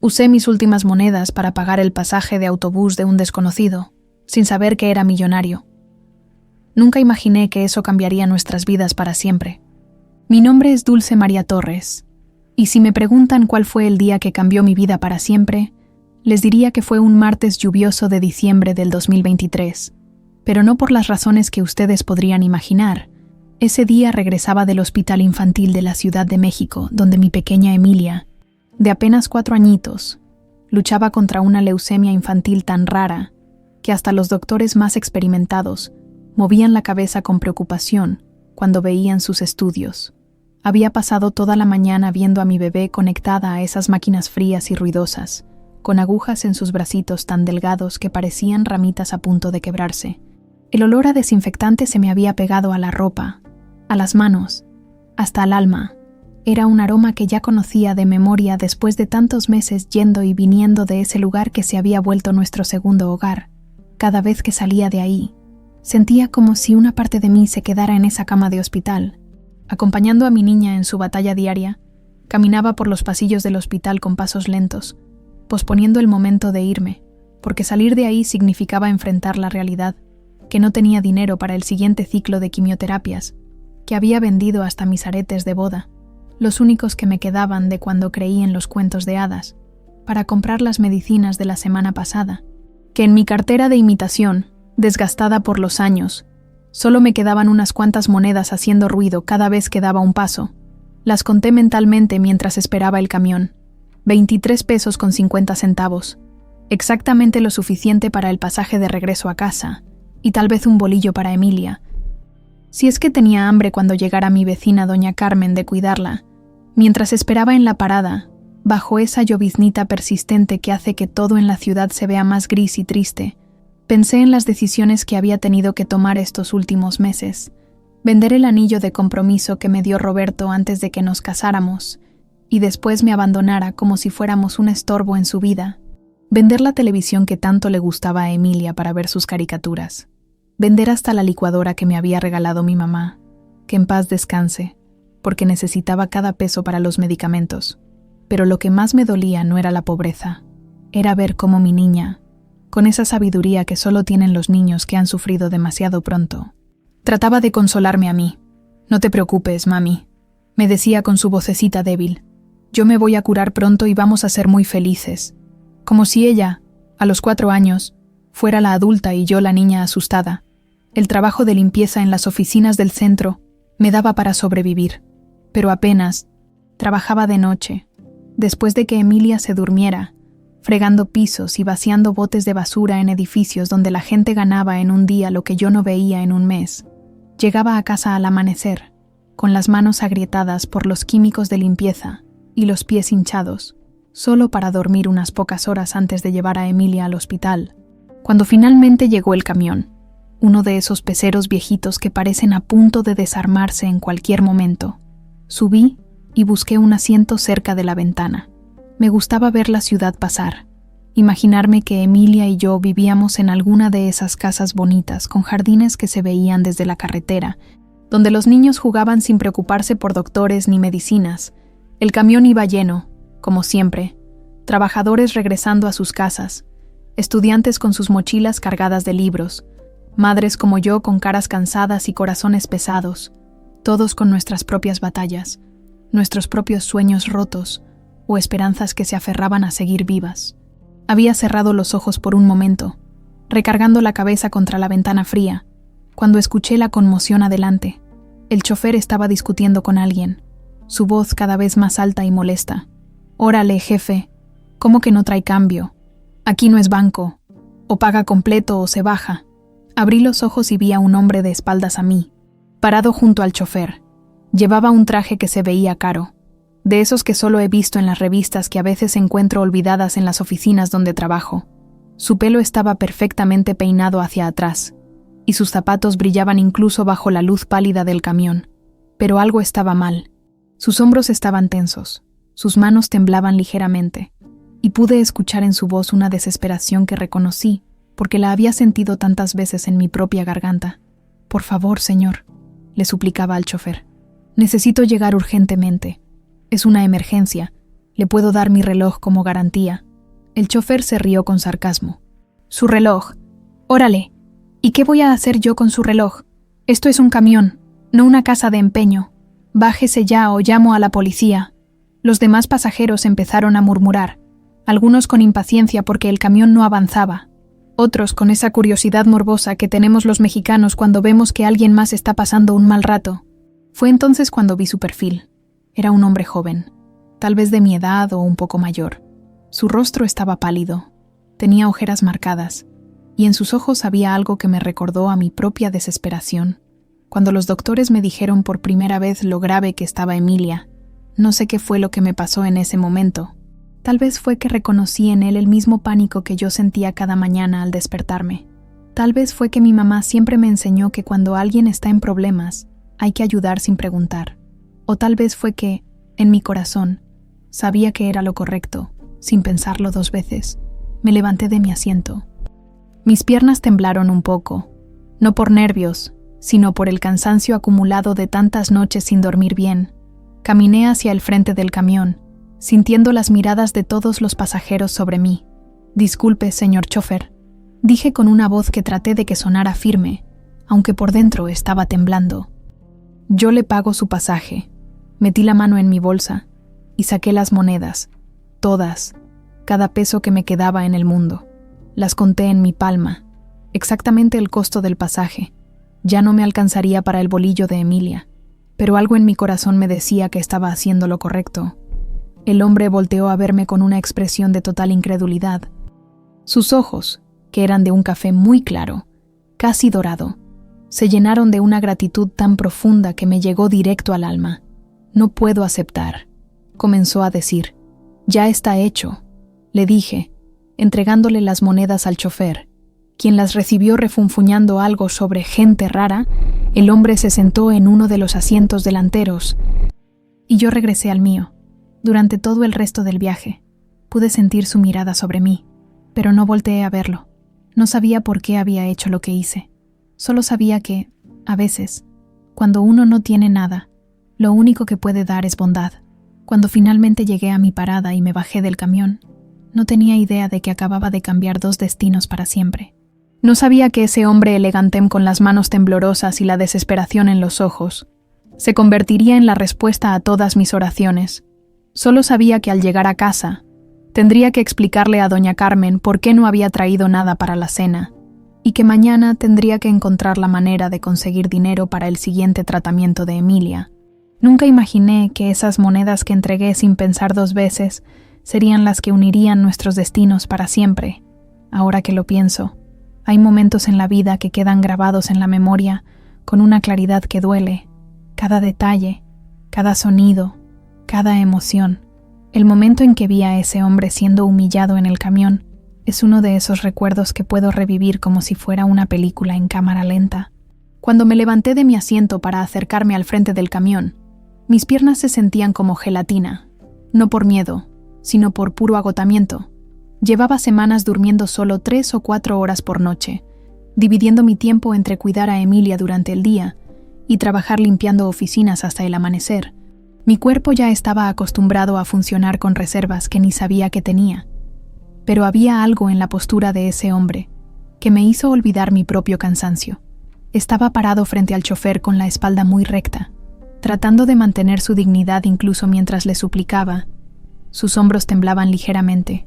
Usé mis últimas monedas para pagar el pasaje de autobús de un desconocido, sin saber que era millonario. Nunca imaginé que eso cambiaría nuestras vidas para siempre. Mi nombre es Dulce María Torres, y si me preguntan cuál fue el día que cambió mi vida para siempre, les diría que fue un martes lluvioso de diciembre del 2023, pero no por las razones que ustedes podrían imaginar. Ese día regresaba del Hospital Infantil de la Ciudad de México, donde mi pequeña Emilia, de apenas 4 añitos, luchaba contra una leucemia infantil tan rara que hasta los doctores más experimentados movían la cabeza con preocupación cuando veían sus estudios. Había pasado toda la mañana viendo a mi bebé conectada a esas máquinas frías y ruidosas, con agujas en sus bracitos tan delgados que parecían ramitas a punto de quebrarse. El olor a desinfectante se me había pegado a la ropa, a las manos, hasta al alma. Era un aroma que ya conocía de memoria después de tantos meses yendo y viniendo de ese lugar que se había vuelto nuestro segundo hogar. Cada vez que salía de ahí, sentía como si una parte de mí se quedara en esa cama de hospital. Acompañando a mi niña en su batalla diaria, caminaba por los pasillos del hospital con pasos lentos, posponiendo el momento de irme, porque salir de ahí significaba enfrentar la realidad, que no tenía dinero para el siguiente ciclo de quimioterapias, que había vendido hasta mis aretes de boda, los únicos que me quedaban de cuando creí en los cuentos de hadas, para comprar las medicinas de la semana pasada, que en mi cartera de imitación, desgastada por los años, solo me quedaban unas cuantas monedas haciendo ruido cada vez que daba un paso. Las conté mentalmente mientras esperaba el camión. 23 pesos con 50 centavos, exactamente lo suficiente para el pasaje de regreso a casa, y tal vez un bolillo para Emilia. Si es que tenía hambre cuando llegara mi vecina doña Carmen de cuidarla, mientras esperaba en la parada, bajo esa lloviznita persistente que hace que todo en la ciudad se vea más gris y triste, pensé en las decisiones que había tenido que tomar estos últimos meses. Vender el anillo de compromiso que me dio Roberto antes de que nos casáramos, y después me abandonara como si fuéramos un estorbo en su vida. Vender la televisión que tanto le gustaba a Emilia para ver sus caricaturas. Vender hasta la licuadora que me había regalado mi mamá, que en paz descanse, porque necesitaba cada peso para los medicamentos. Pero lo que más me dolía no era la pobreza, era ver cómo mi niña, con esa sabiduría que solo tienen los niños que han sufrido demasiado pronto, trataba de consolarme a mí. «No te preocupes, mami», me decía con su vocecita débil. «Yo me voy a curar pronto y vamos a ser muy felices». Como si ella, a los 4 años, fuera la adulta y yo la niña asustada. El trabajo de limpieza en las oficinas del centro me daba para sobrevivir, pero apenas. Trabajaba de noche, después de que Emilia se durmiera, fregando pisos y vaciando botes de basura en edificios donde la gente ganaba en un día lo que yo no veía en un mes. Llegaba a casa al amanecer, con las manos agrietadas por los químicos de limpieza y los pies hinchados, solo para dormir unas pocas horas antes de llevar a Emilia al hospital. Cuando finalmente llegó el camión, uno de esos peceros viejitos que parecen a punto de desarmarse en cualquier momento, subí y busqué un asiento cerca de la ventana. Me gustaba ver la ciudad pasar, imaginarme que Emilia y yo vivíamos en alguna de esas casas bonitas con jardines que se veían desde la carretera, donde los niños jugaban sin preocuparse por doctores ni medicinas. El camión iba lleno, como siempre, trabajadores regresando a sus casas, estudiantes con sus mochilas cargadas de libros, madres como yo con caras cansadas y corazones pesados, todos con nuestras propias batallas, nuestros propios sueños rotos o esperanzas que se aferraban a seguir vivas. Había cerrado los ojos por un momento, recargando la cabeza contra la ventana fría, cuando escuché la conmoción adelante. El chofer estaba discutiendo con alguien, su voz cada vez más alta y molesta. «Órale, jefe, ¿cómo que no trae cambio? Aquí no es banco. O paga completo o se baja». Abrí los ojos y vi a un hombre de espaldas a mí, parado junto al chofer. Llevaba un traje que se veía caro, de esos que solo he visto en las revistas que a veces encuentro olvidadas en las oficinas donde trabajo. Su pelo estaba perfectamente peinado hacia atrás, y sus zapatos brillaban incluso bajo la luz pálida del camión. Pero algo estaba mal. Sus hombros estaban tensos, sus manos temblaban ligeramente, y pude escuchar en su voz una desesperación que reconocí, porque la había sentido tantas veces en mi propia garganta. «Por favor, señor», le suplicaba al chofer. «Necesito llegar urgentemente. Es una emergencia, Le puedo dar mi reloj como garantía. El chofer se rió con sarcasmo. Su reloj. Órale. ¿Y qué voy a hacer yo con su reloj? Esto es un camión, no una casa de empeño. Bájese ya o llamo a la policía. Los demás pasajeros empezaron a murmurar, algunos con impaciencia porque el camión no avanzaba, otros con esa curiosidad morbosa que tenemos los mexicanos cuando vemos que alguien más está pasando un mal rato. Fue entonces cuando vi su perfil. Era un hombre joven, tal vez de mi edad o un poco mayor. Su rostro estaba pálido, tenía ojeras marcadas, y en sus ojos había algo que me recordó a mi propia desesperación. Cuando los doctores me dijeron por primera vez lo grave que estaba Emilia, no sé qué fue lo que me pasó en ese momento. Tal vez fue que reconocí en él el mismo pánico que yo sentía cada mañana al despertarme. Tal vez fue que mi mamá siempre me enseñó que cuando alguien está en problemas, hay que ayudar sin preguntar. O tal vez fue que, en mi corazón, sabía que era lo correcto, sin pensarlo 2 veces. Me levanté de mi asiento. Mis piernas temblaron un poco, no por nervios, sino por el cansancio acumulado de tantas noches sin dormir bien. Caminé hacia el frente del camión, sintiendo las miradas de todos los pasajeros sobre mí. «Disculpe, señor chofer», dije con una voz que traté de que sonara firme, aunque por dentro estaba temblando. «Yo le pago su pasaje». Metí la mano en mi bolsa y saqué las monedas, todas, cada peso que me quedaba en el mundo. Las conté en mi palma, exactamente el costo del pasaje. Ya no me alcanzaría para el bolillo de Emilia, pero algo en mi corazón me decía que estaba haciendo lo correcto. El hombre volteó a verme con una expresión de total incredulidad. Sus ojos, que eran de un café muy claro, casi dorado, se llenaron de una gratitud tan profunda que me llegó directo al alma. «No puedo aceptar», comenzó a decir. «Ya está hecho», le dije, entregándole las monedas al chofer, quien las recibió refunfuñando algo sobre gente rara. El hombre se sentó en uno de los asientos delanteros y yo regresé al mío. Durante todo el resto del viaje, pude sentir su mirada sobre mí, pero no volteé a verlo. No sabía por qué había hecho lo que hice. Solo sabía que, a veces, cuando uno no tiene nada, lo único que puede dar es bondad. Cuando finalmente llegué a mi parada y me bajé del camión, no tenía idea de que acababa de cambiar 2 destinos para siempre. No sabía que ese hombre elegantem con las manos temblorosas y la desesperación en los ojos se convertiría en la respuesta a todas mis oraciones. Solo sabía que al llegar a casa, tendría que explicarle a doña Carmen por qué no había traído nada para la cena, y que mañana tendría que encontrar la manera de conseguir dinero para el siguiente tratamiento de Emilia. Nunca imaginé que esas monedas que entregué sin pensar 2 veces serían las que unirían nuestros destinos para siempre. Ahora que lo pienso, hay momentos en la vida que quedan grabados en la memoria con una claridad que duele. Cada detalle, cada sonido, cada emoción. El momento en que vi a ese hombre siendo humillado en el camión es uno de esos recuerdos que puedo revivir como si fuera una película en cámara lenta. Cuando me levanté de mi asiento para acercarme al frente del camión, mis piernas se sentían como gelatina, no por miedo, sino por puro agotamiento. Llevaba semanas durmiendo solo 3 o 4 horas por noche, dividiendo mi tiempo entre cuidar a Emilia durante el día y trabajar limpiando oficinas hasta el amanecer. Mi cuerpo ya estaba acostumbrado a funcionar con reservas que ni sabía que tenía, pero había algo en la postura de ese hombre que me hizo olvidar mi propio cansancio. Estaba parado frente al chofer con la espalda muy recta, tratando de mantener su dignidad incluso mientras le suplicaba. Sus hombros temblaban ligeramente,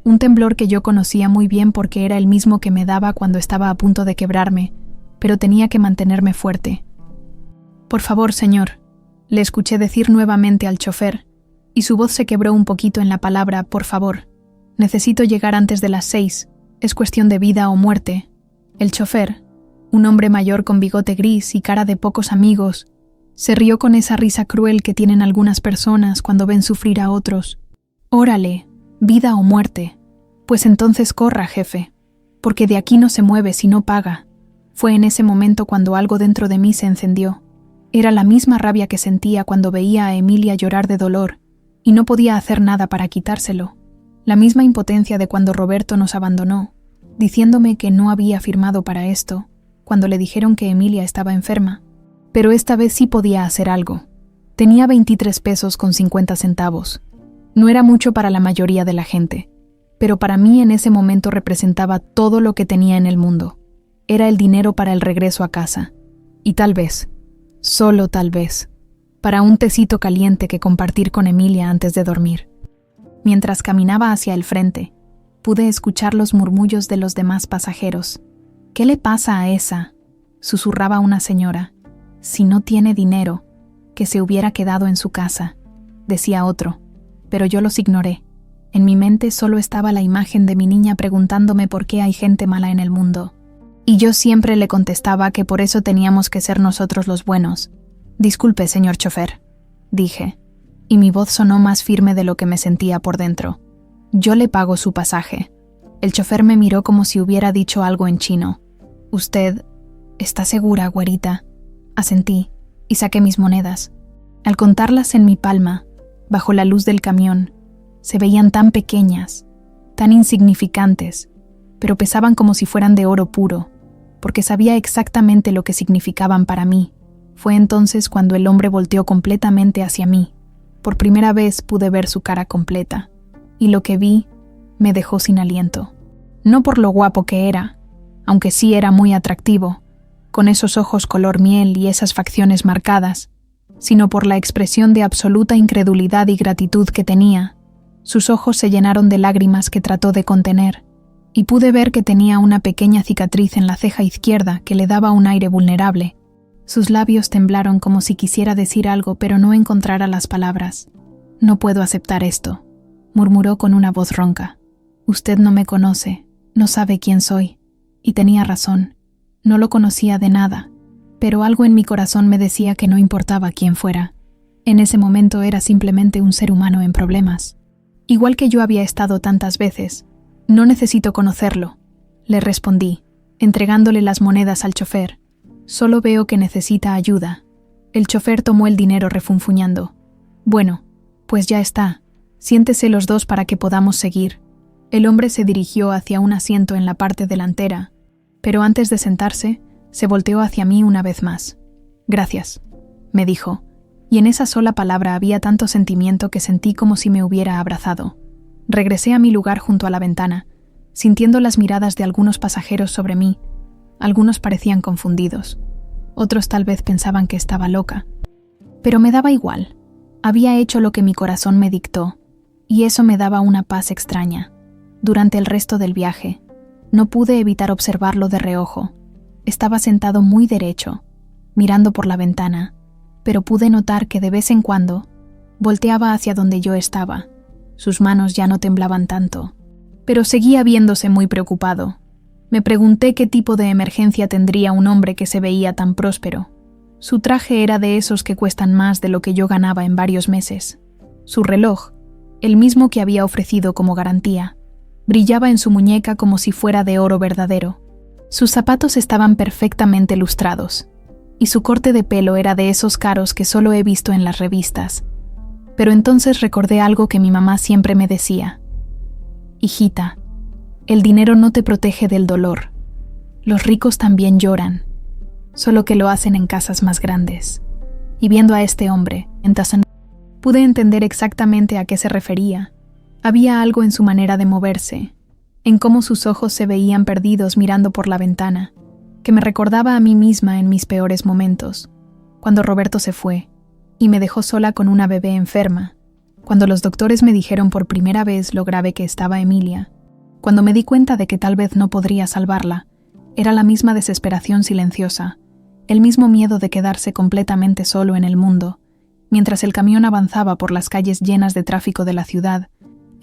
un temblor que yo conocía muy bien porque era el mismo que me daba cuando estaba a punto de quebrarme, pero tenía que mantenerme fuerte. «Por favor, señor», le escuché decir nuevamente al chofer, y su voz se quebró un poquito en la palabra «por favor». «Necesito llegar antes de las 6, es cuestión de vida o muerte». El chofer, un hombre mayor con bigote gris y cara de pocos amigos, se rió con esa risa cruel que tienen algunas personas cuando ven sufrir a otros. «Órale, vida o muerte. Pues entonces corra, jefe, porque de aquí no se mueve si no paga». Fue en ese momento cuando algo dentro de mí se encendió. Era la misma rabia que sentía cuando veía a Emilia llorar de dolor y no podía hacer nada para quitárselo. La misma impotencia de cuando Roberto nos abandonó, diciéndome que no había firmado para esto, cuando le dijeron que Emilia estaba enferma. Pero esta vez sí podía hacer algo. Tenía 23 pesos con 50 centavos. No era mucho para la mayoría de la gente, pero para mí en ese momento representaba todo lo que tenía en el mundo. Era el dinero para el regreso a casa. Y tal vez, solo tal vez, para un tecito caliente que compartir con Emilia antes de dormir. Mientras caminaba hacia el frente, pude escuchar los murmullos de los demás pasajeros. «¿Qué le pasa a esa?», susurraba una señora. «Si no tiene dinero, que se hubiera quedado en su casa», decía otro, pero yo los ignoré. En mi mente solo estaba la imagen de mi niña preguntándome por qué hay gente mala en el mundo. Y yo siempre le contestaba que por eso teníamos que ser nosotros los buenos. «Disculpe, señor chofer», dije, y mi voz sonó más firme de lo que me sentía por dentro. «Yo le pago su pasaje». El chofer me miró como si hubiera dicho algo en chino. «¿Usted está segura, güerita?», asentí, y saqué mis monedas. Al contarlas en mi palma, bajo la luz del camión, se veían tan pequeñas, tan insignificantes, pero pesaban como si fueran de oro puro, porque sabía exactamente lo que significaban para mí. Fue entonces cuando el hombre volteó completamente hacia mí. Por primera vez pude ver su cara completa, y lo que vi me dejó sin aliento. No por lo guapo que era, aunque sí era muy atractivo, con esos ojos color miel y esas facciones marcadas, sino por la expresión de absoluta incredulidad y gratitud que tenía. Sus ojos se llenaron de lágrimas que trató de contener, y pude ver que tenía una pequeña cicatriz en la ceja izquierda que le daba un aire vulnerable. Sus labios temblaron como si quisiera decir algo, pero no encontrara las palabras. «No puedo aceptar esto», murmuró con una voz ronca. «Usted no me conoce, no sabe quién soy». Y tenía razón, no lo conocía de nada, pero algo en mi corazón me decía que no importaba quién fuera. En ese momento era simplemente un ser humano en problemas. Igual que yo había estado tantas veces. «No necesito conocerlo», le respondí, entregándole las monedas al chofer. «Solo veo que necesita ayuda». El chofer tomó el dinero refunfuñando. «Bueno, pues ya está. Siéntese los dos para que podamos seguir». El hombre se dirigió hacia un asiento en la parte delantera, pero antes de sentarse, se volteó hacia mí una vez más. «Gracias», me dijo, y en esa sola palabra había tanto sentimiento que sentí como si me hubiera abrazado. Regresé a mi lugar junto a la ventana, sintiendo las miradas de algunos pasajeros sobre mí. Algunos parecían confundidos, otros tal vez pensaban que estaba loca. Pero me daba igual. Había hecho lo que mi corazón me dictó, y eso me daba una paz extraña. Durante el resto del viaje, no pude evitar observarlo de reojo. Estaba sentado muy derecho, mirando por la ventana, pero pude notar que de vez en cuando volteaba hacia donde yo estaba. Sus manos ya no temblaban tanto, pero seguía viéndose muy preocupado. Me pregunté qué tipo de emergencia tendría un hombre que se veía tan próspero. Su traje era de esos que cuestan más de lo que yo ganaba en varios meses. Su reloj, el mismo que había ofrecido como garantía, brillaba en su muñeca como si fuera de oro verdadero. Sus zapatos estaban perfectamente lustrados, y su corte de pelo era de esos caros que solo he visto en las revistas. Pero entonces recordé algo que mi mamá siempre me decía. «Hijita, el dinero no te protege del dolor. Los ricos también lloran, solo que lo hacen en casas más grandes». Y viendo a este hombre, pude entender exactamente a qué se refería. Había algo en su manera de moverse, en cómo sus ojos se veían perdidos mirando por la ventana, que me recordaba a mí misma en mis peores momentos, cuando Roberto se fue y me dejó sola con una bebé enferma, cuando los doctores me dijeron por primera vez lo grave que estaba Emilia, cuando me di cuenta de que tal vez no podría salvarla. Era la misma desesperación silenciosa, el mismo miedo de quedarse completamente solo en el mundo. Mientras el camión avanzaba por las calles llenas de tráfico de la ciudad,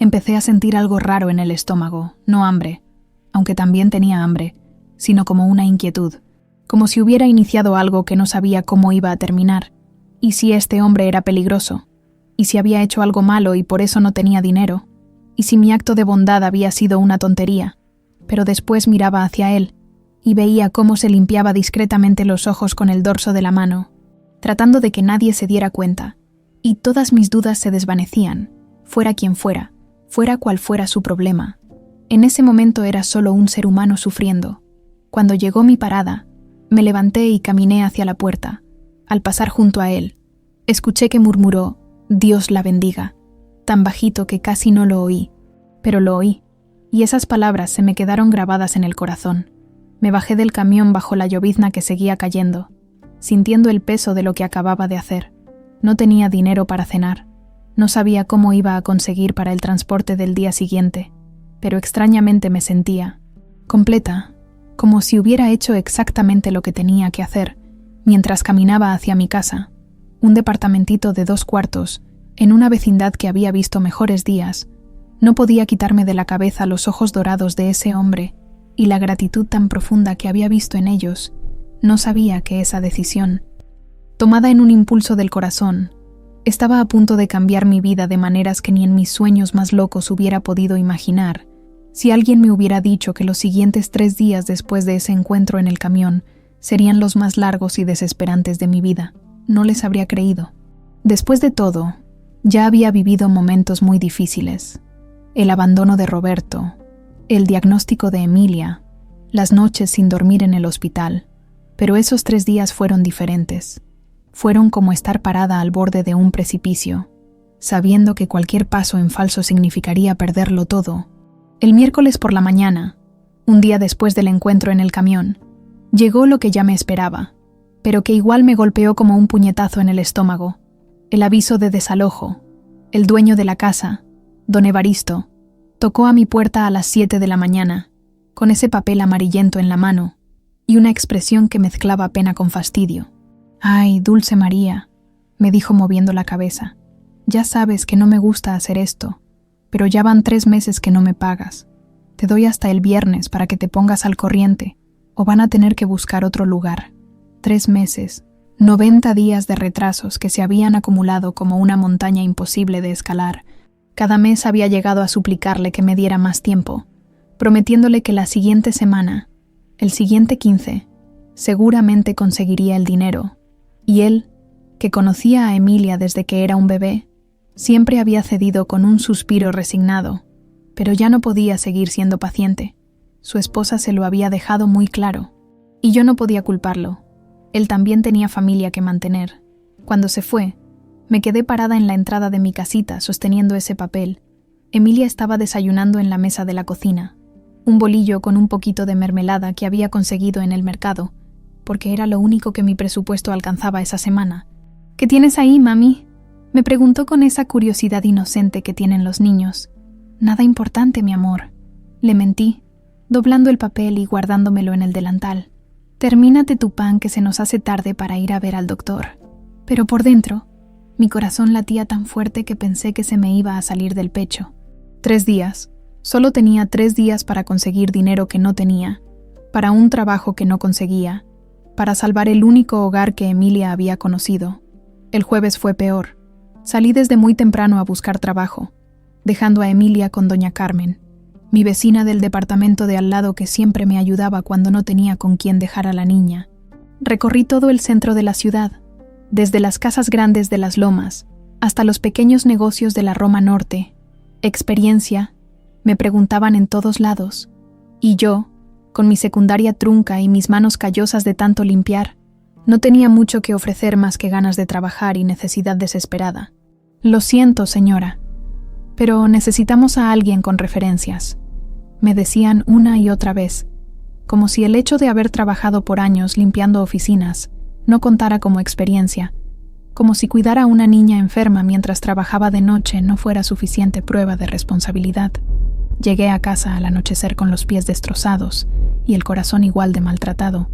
empecé a sentir algo raro en el estómago, no hambre, aunque también tenía hambre, sino como una inquietud, como si hubiera iniciado algo que no sabía cómo iba a terminar. ¿Y si este hombre era peligroso? ¿Y si había hecho algo malo y por eso no tenía dinero? ¿Y si mi acto de bondad había sido una tontería? Pero después miraba hacia él y veía cómo se limpiaba discretamente los ojos con el dorso de la mano, tratando de que nadie se diera cuenta, y todas mis dudas se desvanecían, fuera quien fuera, fuera cual fuera su problema. En ese momento era solo un ser humano sufriendo. Cuando llegó mi parada, me levanté y caminé hacia la puerta. Al pasar junto a él, escuché que murmuró: «Dios la bendiga». tan bajito que casi no lo oí, pero lo oí, y esas palabras se me quedaron grabadas en el corazón. Me bajé del camión bajo la llovizna que seguía cayendo, sintiendo el peso de lo que acababa de hacer. No tenía dinero para cenar. No sabía cómo iba a conseguir para el transporte del día siguiente, pero extrañamente me sentía completa, como si hubiera hecho exactamente lo que tenía que hacer, mientras caminaba hacia mi casa, un departamentito de 2 cuartos, en una vecindad que había visto mejores días. No podía quitarme de la cabeza los ojos dorados de ese hombre y la gratitud tan profunda que había visto en ellos. No sabía que esa decisión, tomada en un impulso del corazón, estaba a punto de cambiar mi vida de maneras que ni en mis sueños más locos hubiera podido imaginar. Si alguien me hubiera dicho que los siguientes 3 días después de ese encuentro en el camión serían los más largos y desesperantes de mi vida, no les habría creído. Después de todo, ya había vivido momentos muy difíciles. El abandono de Roberto, el diagnóstico de Emilia, las noches sin dormir en el hospital, pero esos 3 días fueron diferentes. Fueron como estar parada al borde de un precipicio, sabiendo que cualquier paso en falso significaría perderlo todo. El miércoles por la mañana, un día después del encuentro en el camión, llegó lo que ya me esperaba, pero que igual me golpeó como un puñetazo en el estómago. El aviso de desalojo. El dueño de la casa, don Evaristo, tocó a mi puerta a las 7 de la mañana, con ese papel amarillento en la mano y una expresión que mezclaba pena con fastidio. «Ay, Dulce María», me dijo moviendo la cabeza, «ya sabes que no me gusta hacer esto, pero ya van 3 meses que no me pagas. Te doy hasta el viernes para que te pongas al corriente, o van a tener que buscar otro lugar». 3 meses, 90 días de retrasos que se habían acumulado como una montaña imposible de escalar. Cada mes había llegado a suplicarle que me diera más tiempo, prometiéndole que la siguiente semana, el siguiente 15, seguramente conseguiría el dinero. Y él, que conocía a Emilia desde que era un bebé, siempre había cedido con un suspiro resignado, pero ya no podía seguir siendo paciente. Su esposa se lo había dejado muy claro, y yo no podía culparlo. Él también tenía familia que mantener. Cuando se fue, me quedé parada en la entrada de mi casita sosteniendo ese papel. Emilia estaba desayunando en la mesa de la cocina, un bolillo con un poquito de mermelada que había conseguido en el mercado, porque era lo único que mi presupuesto alcanzaba esa semana. «¿Qué tienes ahí, mami?», me preguntó con esa curiosidad inocente que tienen los niños. «Nada importante, mi amor», le mentí, doblando el papel y guardándomelo en el delantal. «Termínate tu pan que se nos hace tarde para ir a ver al doctor». Pero por dentro, mi corazón latía tan fuerte que pensé que se me iba a salir del pecho. 3 días. Solo tenía 3 días para conseguir dinero que no tenía, para un trabajo que no conseguía, para salvar el único hogar que Emilia había conocido. El jueves fue peor. Salí desde muy temprano a buscar trabajo, dejando a Emilia con doña Carmen, mi vecina del departamento de al lado que siempre me ayudaba cuando no tenía con quién dejar a la niña. Recorrí todo el centro de la ciudad, desde las casas grandes de las Lomas hasta los pequeños negocios de la Roma Norte. Experiencia, me preguntaban en todos lados, y yo, con mi secundaria trunca y mis manos callosas de tanto limpiar, no tenía mucho que ofrecer más que ganas de trabajar y necesidad desesperada. «Lo siento, señora, pero necesitamos a alguien con referencias», me decían una y otra vez, como si el hecho de haber trabajado por años limpiando oficinas no contara como experiencia, como si cuidar a una niña enferma mientras trabajaba de noche no fuera suficiente prueba de responsabilidad. Llegué a casa al anochecer con los pies destrozados y el corazón igual de maltratado.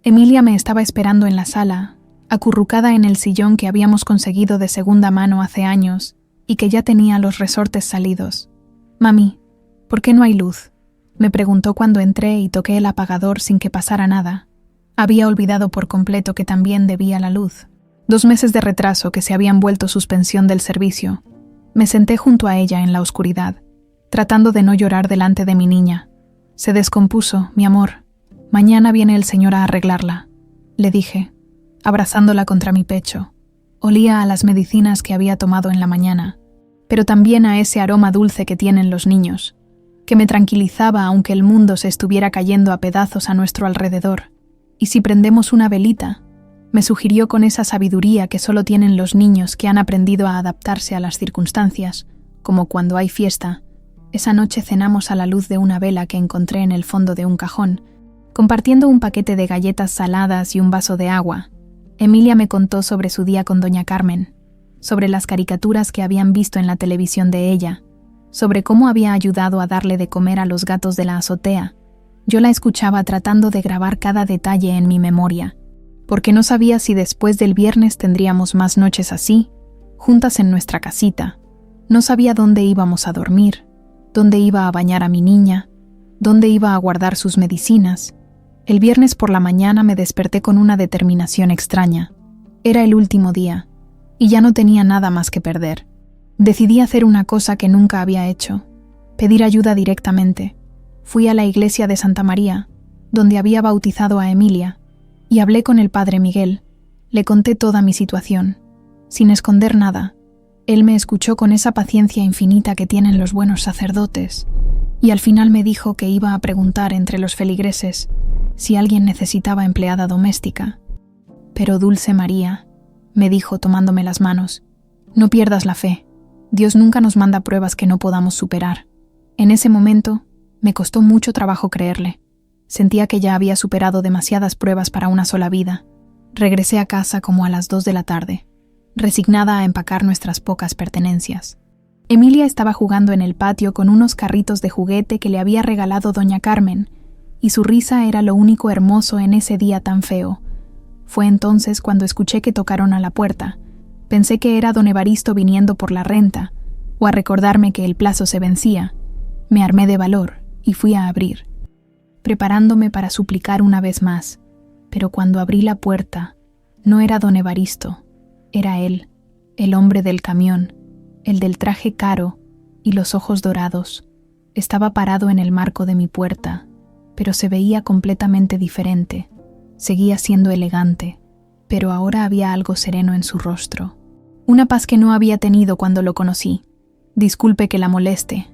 Emilia me estaba esperando en la sala, acurrucada en el sillón que habíamos conseguido de segunda mano hace años y que ya tenía los resortes salidos. «Mami, ¿por qué no hay luz?», me preguntó cuando entré y toqué el apagador sin que pasara nada. Había olvidado por completo que también debía la luz. 2 meses de retraso que se habían vuelto suspensión del servicio. Me senté junto a ella en la oscuridad, tratando de no llorar delante de mi niña. «Se descompuso, mi amor. Mañana viene el señor a arreglarla», le dije, abrazándola contra mi pecho. Olía a las medicinas que había tomado en la mañana, pero también a ese aroma dulce que tienen los niños, que me tranquilizaba aunque el mundo se estuviera cayendo a pedazos a nuestro alrededor. «¿Y si prendemos una velita?», Me sugirió con esa sabiduría que solo tienen los niños que han aprendido a adaptarse a las circunstancias, como cuando hay fiesta. Esa noche cenamos a la luz de una vela que encontré en el fondo de un cajón, compartiendo un paquete de galletas saladas y un vaso de agua. Emilia me contó sobre su día con doña Carmen, sobre las caricaturas que habían visto en la televisión de ella, sobre cómo había ayudado a darle de comer a los gatos de la azotea. Yo la escuchaba tratando de grabar cada detalle en mi memoria, porque no sabía si después del viernes tendríamos más noches así, juntas en nuestra casita. No sabía dónde íbamos a dormir, dónde iba a bañar a mi niña, dónde iba a guardar sus medicinas. El viernes por la mañana me desperté con una determinación extraña. Era el último día, y ya no tenía nada más que perder. Decidí hacer una cosa que nunca había hecho: pedir ayuda directamente. Fui a la iglesia de Santa María, donde había bautizado a Emilia, y hablé con el padre Miguel. Le conté toda mi situación, sin esconder nada. Él me escuchó con esa paciencia infinita que tienen los buenos sacerdotes, y al final me dijo que iba a preguntar entre los feligreses si alguien necesitaba empleada doméstica. Pero Dulce María, me dijo tomándome las manos, no pierdas la fe. Dios nunca nos manda pruebas que no podamos superar. En ese momento, me costó mucho trabajo creerle. Sentía que ya había superado demasiadas pruebas para una sola vida. Regresé a casa como a las 2 de la tarde, resignada a empacar nuestras pocas pertenencias. Emilia estaba jugando en el patio con unos carritos de juguete que le había regalado doña Carmen, y su risa era lo único hermoso en ese día tan feo. Fue entonces cuando escuché que tocaron a la puerta. Pensé que era don Evaristo viniendo por la renta, o a recordarme que el plazo se vencía. Me armé de valor y fui a abrir, preparándome para suplicar una vez más. Pero cuando abrí la puerta, no era don Evaristo, era él, el hombre del camión, el del traje caro y los ojos dorados. Estaba parado en el marco de mi puerta, pero se veía completamente diferente. Seguía siendo elegante, pero ahora había algo sereno en su rostro. Una paz que no había tenido cuando lo conocí. Disculpe que la moleste,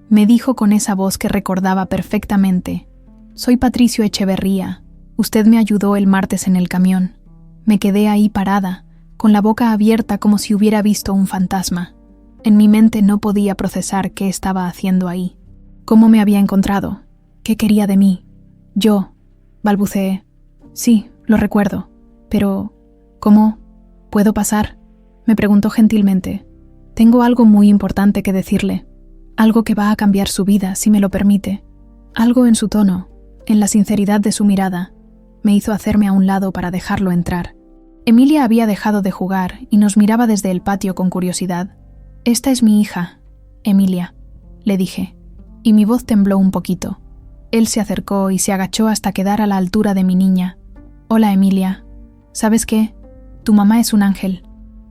me dijo con esa voz que recordaba perfectamente. Soy Patricio Echeverría. Usted me ayudó el martes en el camión. Me quedé ahí parada, con la boca abierta como si hubiera visto un fantasma. En mi mente no podía procesar qué estaba haciendo ahí. ¿Cómo me había encontrado? ¿Qué quería de mí? Yo, balbuceé. Sí, lo recuerdo. Pero, ¿cómo? ¿Puedo pasar? Me preguntó gentilmente. Tengo algo muy importante que decirle. Algo que va a cambiar su vida, si me lo permite. Algo en su tono, en la sinceridad de su mirada, me hizo hacerme a un lado para dejarlo entrar. Emilia había dejado de jugar y nos miraba desde el patio con curiosidad. Esta es mi hija, Emilia, le dije, y mi voz tembló un poquito. Él se acercó y se agachó hasta quedar a la altura de mi niña. Hola, Emilia. ¿Sabes qué? Tu mamá es un ángel.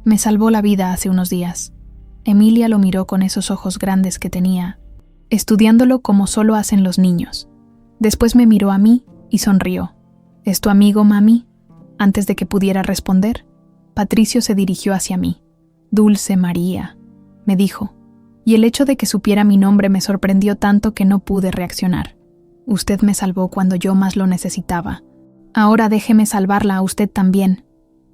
Me salvó la vida hace unos días. Emilia lo miró con esos ojos grandes que tenía, estudiándolo como solo hacen los niños. Después me miró a mí y sonrió. ¿Es tu amigo, mami? Antes de que pudiera responder, Patricio se dirigió hacia mí. Dulce María, me dijo, y el hecho de que supiera mi nombre me sorprendió tanto que no pude reaccionar. Usted me salvó cuando yo más lo necesitaba. Ahora déjeme salvarla a usted también.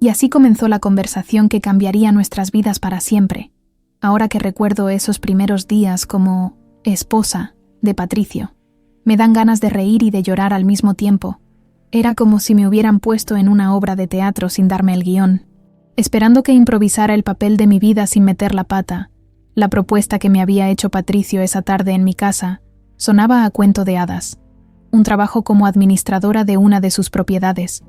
Y así comenzó la conversación que cambiaría nuestras vidas para siempre. Ahora que recuerdo esos primeros días como esposa de Patricio, me dan ganas de reír y de llorar al mismo tiempo. Era como si me hubieran puesto en una obra de teatro sin darme el guión, esperando que improvisara el papel de mi vida sin meter la pata. La propuesta que me había hecho Patricio esa tarde en mi casa sonaba a cuento de hadas. Un trabajo como administradora de una de sus propiedades,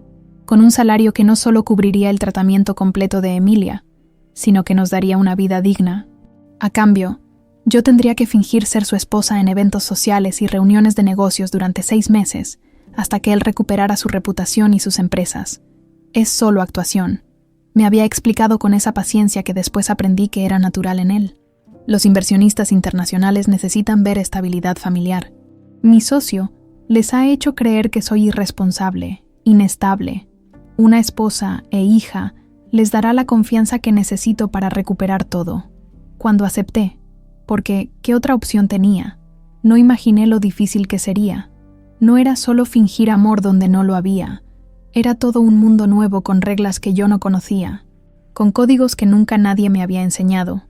con un salario que no solo cubriría el tratamiento completo de Emilia, sino que nos daría una vida digna. A cambio, yo tendría que fingir ser su esposa en eventos sociales y reuniones de negocios durante 6 meses, hasta que él recuperara su reputación y sus empresas. Es solo actuación. Me había explicado con esa paciencia que después aprendí que era natural en él. Los inversionistas internacionales necesitan ver estabilidad familiar. Mi socio les ha hecho creer que soy irresponsable, inestable. Una esposa e hija les dará la confianza que necesito para recuperar todo. Cuando acepté, porque ¿qué otra opción tenía? No imaginé lo difícil que sería. No era solo fingir amor donde no lo había. Era todo un mundo nuevo con reglas que yo no conocía, con códigos que nunca nadie me había enseñado.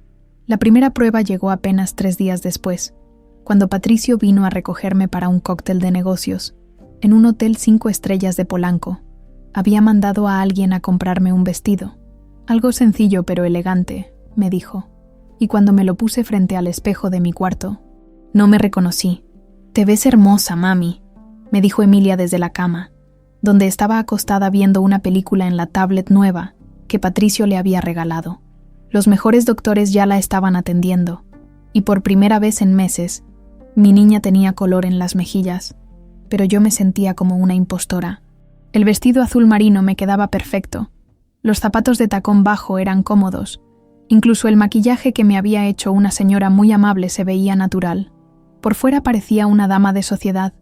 La primera prueba llegó apenas 3 días después, cuando Patricio vino a recogerme para un cóctel de negocios, en un hotel 5 estrellas de Polanco. Había mandado a alguien a comprarme un vestido. Algo sencillo pero elegante, me dijo, y cuando me lo puse frente al espejo de mi cuarto, no me reconocí. «Te ves hermosa, mami», me dijo Emilia desde la cama, donde estaba acostada viendo una película en la tablet nueva que Patricio le había regalado. Los mejores doctores ya la estaban atendiendo, y por primera vez en meses, mi niña tenía color en las mejillas, pero yo me sentía como una impostora. El vestido azul marino me quedaba perfecto, los zapatos de tacón bajo eran cómodos, incluso el maquillaje que me había hecho una señora muy amable se veía natural. Por fuera parecía una dama de sociedad,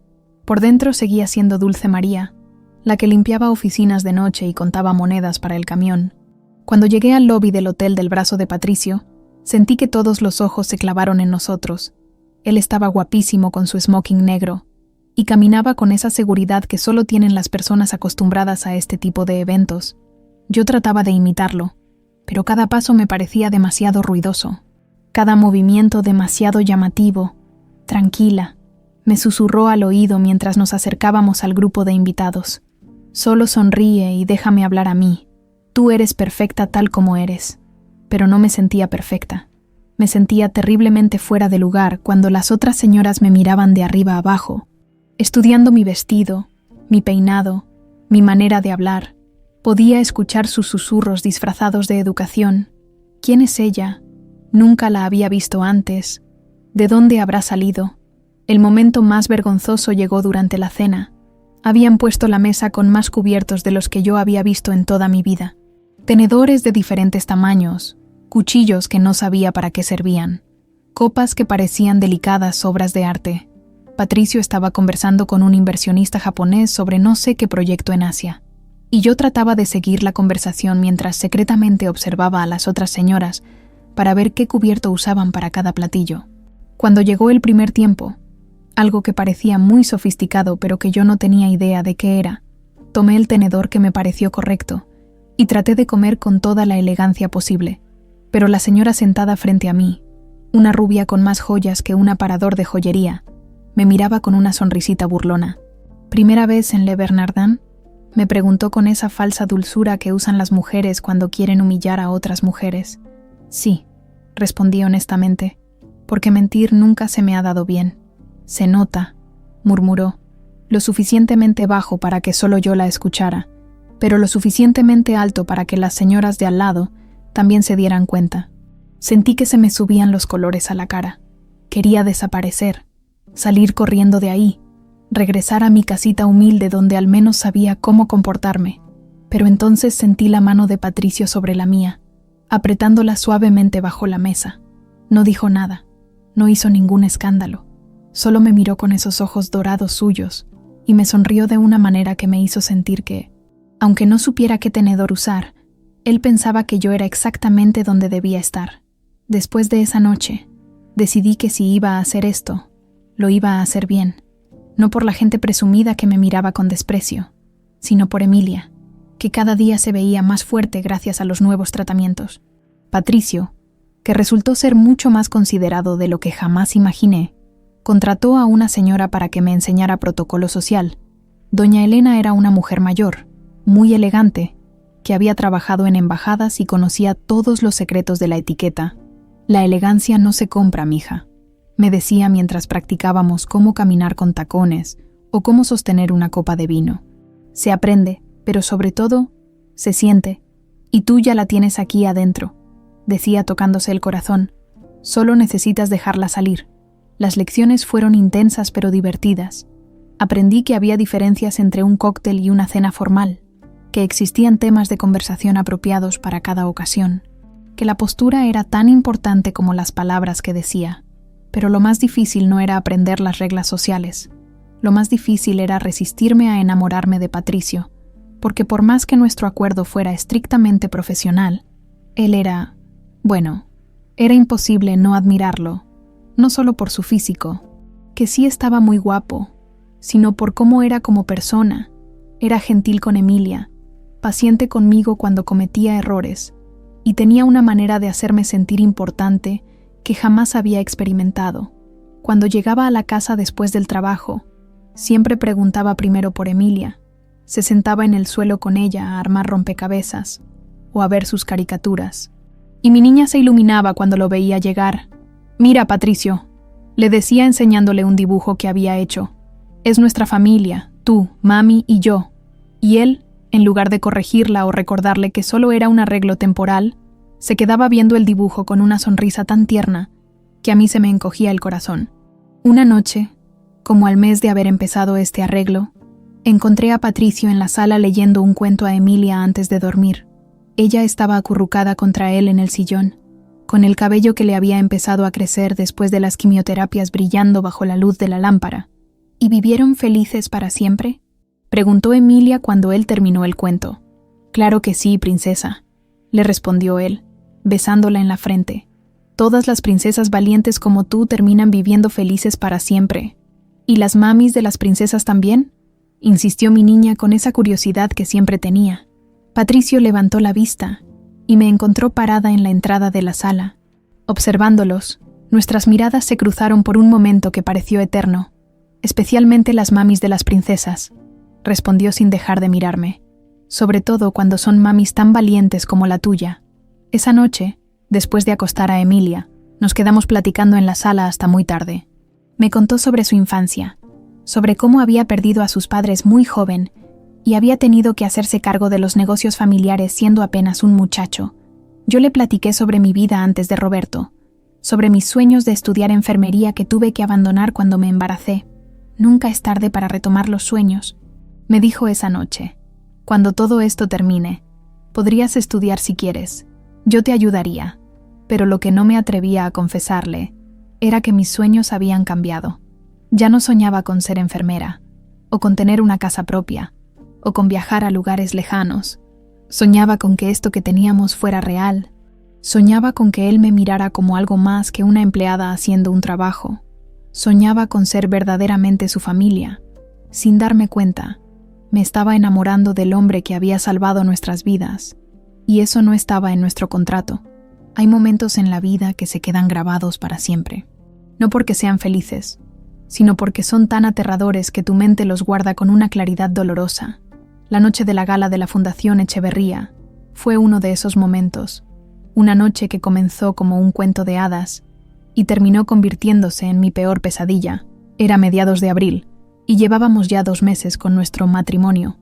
por dentro seguía siendo Dulce María, la que limpiaba oficinas de noche y contaba monedas para el camión. Cuando llegué al lobby del hotel del brazo de Patricio, sentí que todos los ojos se clavaron en nosotros. Él estaba guapísimo con su smoking negro, y caminaba con esa seguridad que solo tienen las personas acostumbradas a este tipo de eventos. Yo trataba de imitarlo, pero cada paso me parecía demasiado ruidoso, cada movimiento demasiado llamativo. «Tranquila», me susurró al oído mientras nos acercábamos al grupo de invitados. «Solo sonríe y déjame hablar a mí. Tú eres perfecta tal como eres». Pero no me sentía perfecta. Me sentía terriblemente fuera de lugar cuando las otras señoras me miraban de arriba abajo, estudiando mi vestido, mi peinado, mi manera de hablar. Podía escuchar sus susurros disfrazados de educación. ¿Quién es ella? Nunca la había visto antes. ¿De dónde habrá salido? El momento más vergonzoso llegó durante la cena. Habían puesto la mesa con más cubiertos de los que yo había visto en toda mi vida. Tenedores de diferentes tamaños, cuchillos que no sabía para qué servían, copas que parecían delicadas obras de arte. Patricio estaba conversando con un inversionista japonés sobre no sé qué proyecto en Asia, y yo trataba de seguir la conversación mientras secretamente observaba a las otras señoras para ver qué cubierto usaban para cada platillo. Cuando llegó el primer tiempo, algo que parecía muy sofisticado pero que yo no tenía idea de qué era, tomé el tenedor que me pareció correcto y traté de comer con toda la elegancia posible, pero la señora sentada frente a mí, una rubia con más joyas que un aparador de joyería, me miraba con una sonrisita burlona. «¿Primera vez en Le Bernardin?», me preguntó con esa falsa dulzura que usan las mujeres cuando quieren humillar a otras mujeres. «Sí», respondí honestamente, porque mentir nunca se me ha dado bien. «Se nota», murmuró, lo suficientemente bajo para que solo yo la escuchara, pero lo suficientemente alto para que las señoras de al lado también se dieran cuenta. Sentí que se me subían los colores a la cara. Quería desaparecer, salir corriendo de ahí, regresar a mi casita humilde donde al menos sabía cómo comportarme, pero entonces sentí la mano de Patricio sobre la mía, apretándola suavemente bajo la mesa. No dijo nada, no hizo ningún escándalo, solo me miró con esos ojos dorados suyos y me sonrió de una manera que me hizo sentir que, aunque no supiera qué tenedor usar, él pensaba que yo era exactamente donde debía estar. Después de esa noche, decidí que si iba a hacer esto, lo iba a hacer bien, no por la gente presumida que me miraba con desprecio, sino por Emilia, que cada día se veía más fuerte gracias a los nuevos tratamientos. Patricio, que resultó ser mucho más considerado de lo que jamás imaginé, contrató a una señora para que me enseñara protocolo social. Doña Elena era una mujer mayor, muy elegante, que había trabajado en embajadas y conocía todos los secretos de la etiqueta. «La elegancia no se compra, mija», me decía mientras practicábamos cómo caminar con tacones o cómo sostener una copa de vino. «Se aprende, pero sobre todo, se siente, y tú ya la tienes aquí adentro», decía tocándose el corazón. «Solo necesitas dejarla salir». Las lecciones fueron intensas pero divertidas. Aprendí que había diferencias entre un cóctel y una cena formal, que existían temas de conversación apropiados para cada ocasión, que la postura era tan importante como las palabras que decía. Pero lo más difícil no era aprender las reglas sociales. Lo más difícil era resistirme a enamorarme de Patricio, porque por más que nuestro acuerdo fuera estrictamente profesional, él era, bueno, era imposible no admirarlo, no solo por su físico, que sí estaba muy guapo, sino por cómo era como persona. Era gentil con Emilia, paciente conmigo cuando cometía errores, y tenía una manera de hacerme sentir importante que jamás había experimentado. Cuando llegaba a la casa después del trabajo, siempre preguntaba primero por Emilia. Se sentaba en el suelo con ella a armar rompecabezas o a ver sus caricaturas. Y mi niña se iluminaba cuando lo veía llegar. «Mira, Patricio», le decía enseñándole un dibujo que había hecho. «Es nuestra familia, tú, mami y yo». Y él, en lugar de corregirla o recordarle que solo era un arreglo temporal, se quedaba viendo el dibujo con una sonrisa tan tierna que a mí se me encogía el corazón. Una noche, como al mes de haber empezado este arreglo, encontré a Patricio en la sala leyendo un cuento a Emilia antes de dormir. Ella estaba acurrucada contra él en el sillón, con el cabello que le había empezado a crecer después de las quimioterapias brillando bajo la luz de la lámpara. ¿Y vivieron felices para siempre?, preguntó Emilia cuando él terminó el cuento. «Claro que sí, princesa», le respondió él, besándola en la frente. «Todas las princesas valientes como tú terminan viviendo felices para siempre. ¿Y las mamis de las princesas también?», insistió mi niña con esa curiosidad que siempre tenía. Patricio levantó la vista y me encontró parada en la entrada de la sala. Observándolos, nuestras miradas se cruzaron por un momento que pareció eterno. «Especialmente las mamis de las princesas», respondió sin dejar de mirarme. «Sobre todo cuando son mamis tan valientes como la tuya». Esa noche, después de acostar a Emilia, nos quedamos platicando en la sala hasta muy tarde. Me contó sobre su infancia, sobre cómo había perdido a sus padres muy joven y había tenido que hacerse cargo de los negocios familiares siendo apenas un muchacho. Yo le platiqué sobre mi vida antes de Roberto, sobre mis sueños de estudiar enfermería que tuve que abandonar cuando me embaracé. «Nunca es tarde para retomar los sueños», me dijo esa noche. «Cuando todo esto termine, podrías estudiar si quieres. Yo te ayudaría». Pero lo que no me atrevía a confesarle era que mis sueños habían cambiado. Ya no soñaba con ser enfermera, o con tener una casa propia, o con viajar a lugares lejanos. Soñaba con que esto que teníamos fuera real. Soñaba con que él me mirara como algo más que una empleada haciendo un trabajo. Soñaba con ser verdaderamente su familia. Sin darme cuenta, me estaba enamorando del hombre que había salvado nuestras vidas, y eso no estaba en nuestro contrato. Hay momentos en la vida que se quedan grabados para siempre, no porque sean felices, sino porque son tan aterradores que tu mente los guarda con una claridad dolorosa. La noche de la gala de la Fundación Echeverría fue uno de esos momentos, una noche que comenzó como un cuento de hadas y terminó convirtiéndose en mi peor pesadilla. Era mediados de abril, y llevábamos ya 2 meses con nuestro matrimonio.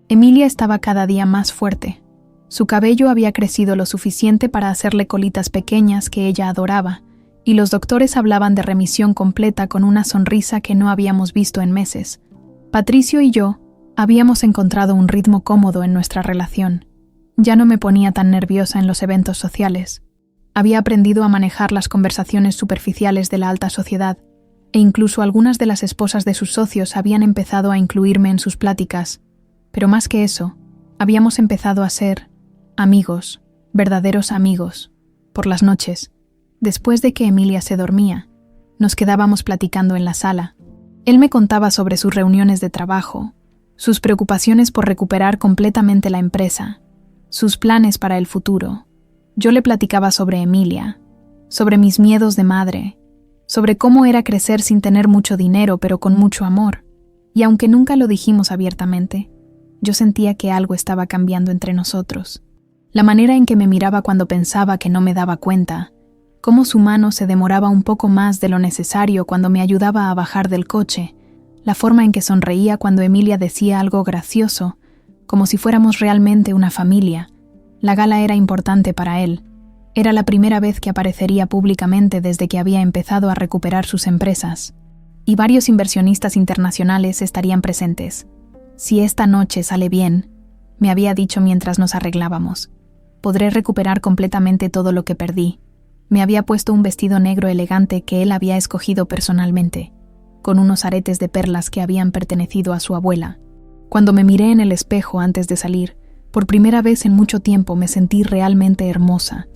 Emilia estaba cada día más fuerte. Su cabello había crecido lo suficiente para hacerle colitas pequeñas que ella adoraba, y los doctores hablaban de remisión completa con una sonrisa que no habíamos visto en meses. Patricio y yo habíamos encontrado un ritmo cómodo en nuestra relación. Ya no me ponía tan nerviosa en los eventos sociales. Había aprendido a manejar las conversaciones superficiales de la alta sociedad, e incluso algunas de las esposas de sus socios habían empezado a incluirme en sus pláticas. Pero más que eso, habíamos empezado a ser amigos, verdaderos amigos. Por las noches, después de que Emilia se dormía, nos quedábamos platicando en la sala. Él me contaba sobre sus reuniones de trabajo, sus preocupaciones por recuperar completamente la empresa, sus planes para el futuro. Yo le platicaba sobre Emilia, sobre mis miedos de madre, sobre cómo era crecer sin tener mucho dinero pero con mucho amor. Y aunque nunca lo dijimos abiertamente, yo sentía que algo estaba cambiando entre nosotros. La manera en que me miraba cuando pensaba que no me daba cuenta, cómo su mano se demoraba un poco más de lo necesario cuando me ayudaba a bajar del coche, la forma en que sonreía cuando Emilia decía algo gracioso, como si fuéramos realmente una familia. La gala era importante para él. Era la primera vez que aparecería públicamente desde que había empezado a recuperar sus empresas. Y varios inversionistas internacionales estarían presentes. «Si esta noche sale bien», me había dicho mientras nos arreglábamos, «podré recuperar completamente todo lo que perdí». Me había puesto un vestido negro elegante que él había escogido personalmente, con unos aretes de perlas que habían pertenecido a su abuela. Cuando me miré en el espejo antes de salir, por primera vez en mucho tiempo me sentí realmente hermosa,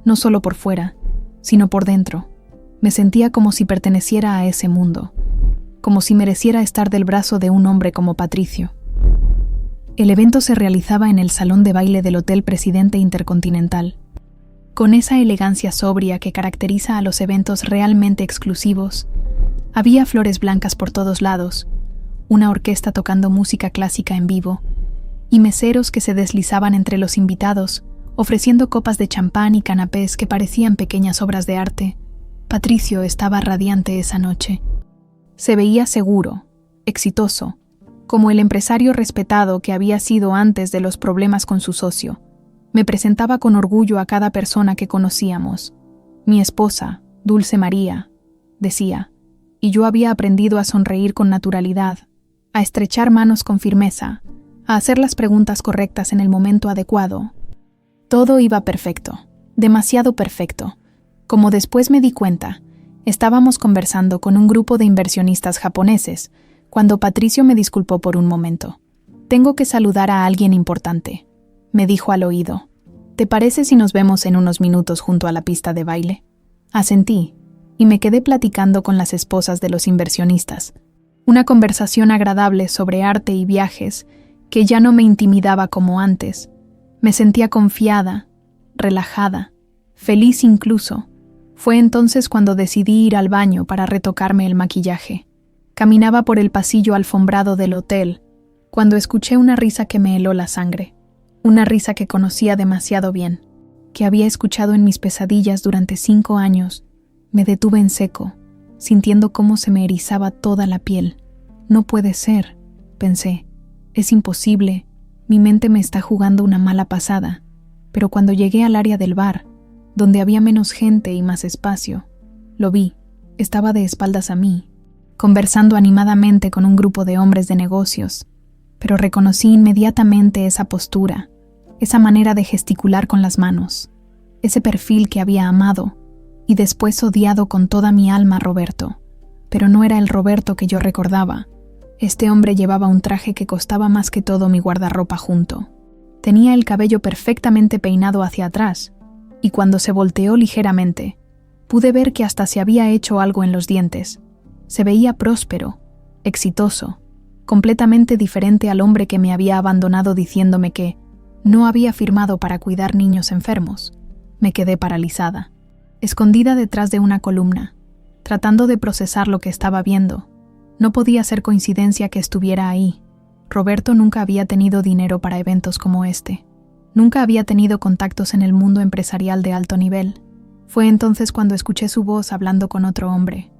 no solo por fuera, sino por dentro. Me sentía como si perteneciera a ese mundo, como si mereciera estar del brazo de un hombre como Patricio. El evento se realizaba en el salón de baile del Hotel Presidente Intercontinental. Con esa elegancia sobria que caracteriza a los eventos realmente exclusivos, había flores blancas por todos lados, una orquesta tocando música clásica en vivo, y meseros que se deslizaban entre los invitados, ofreciendo copas de champán y canapés que parecían pequeñas obras de arte. Patricio estaba radiante esa noche. Se veía seguro, exitoso, como el empresario respetado que había sido antes de los problemas con su socio. Me presentaba con orgullo a cada persona que conocíamos. Mi esposa, Dulce María, decía, y yo había aprendido a sonreír con naturalidad, a estrechar manos con firmeza, a hacer las preguntas correctas en el momento adecuado. Todo iba perfecto, demasiado perfecto. Como después me di cuenta, estábamos conversando con un grupo de inversionistas japoneses, cuando Patricio me disculpó por un momento. «Tengo que saludar a alguien importante», me dijo al oído. «¿Te parece si nos vemos en unos minutos junto a la pista de baile?» Asentí, y me quedé platicando con las esposas de los inversionistas. Una conversación agradable sobre arte y viajes que ya no me intimidaba como antes. Me sentía confiada, relajada, feliz incluso. Fue entonces cuando decidí ir al baño para retocarme el maquillaje. Caminaba por el pasillo alfombrado del hotel, cuando escuché una risa que me heló la sangre. Una risa que conocía demasiado bien, que había escuchado en mis pesadillas durante 5 años. Me detuve en seco, sintiendo cómo se me erizaba toda la piel. No puede ser, pensé. Es imposible. Mi mente me está jugando una mala pasada. Pero cuando llegué al área del bar, donde había menos gente y más espacio, lo vi. Estaba de espaldas a mí, conversando animadamente con un grupo de hombres de negocios, pero reconocí inmediatamente esa postura, esa manera de gesticular con las manos, ese perfil que había amado y después odiado con toda mi alma a Roberto. Pero no era el Roberto que yo recordaba. Este hombre llevaba un traje que costaba más que todo mi guardarropa junto. Tenía el cabello perfectamente peinado hacia atrás, y cuando se volteó ligeramente, pude ver que hasta se había hecho algo en los dientes. Se veía próspero, exitoso, completamente diferente al hombre que me había abandonado diciéndome que no había firmado para cuidar niños enfermos. Me quedé paralizada, escondida detrás de una columna, tratando de procesar lo que estaba viendo. No podía ser coincidencia que estuviera ahí. Roberto nunca había tenido dinero para eventos como este. Nunca había tenido contactos en el mundo empresarial de alto nivel. Fue entonces cuando escuché su voz hablando con otro hombre.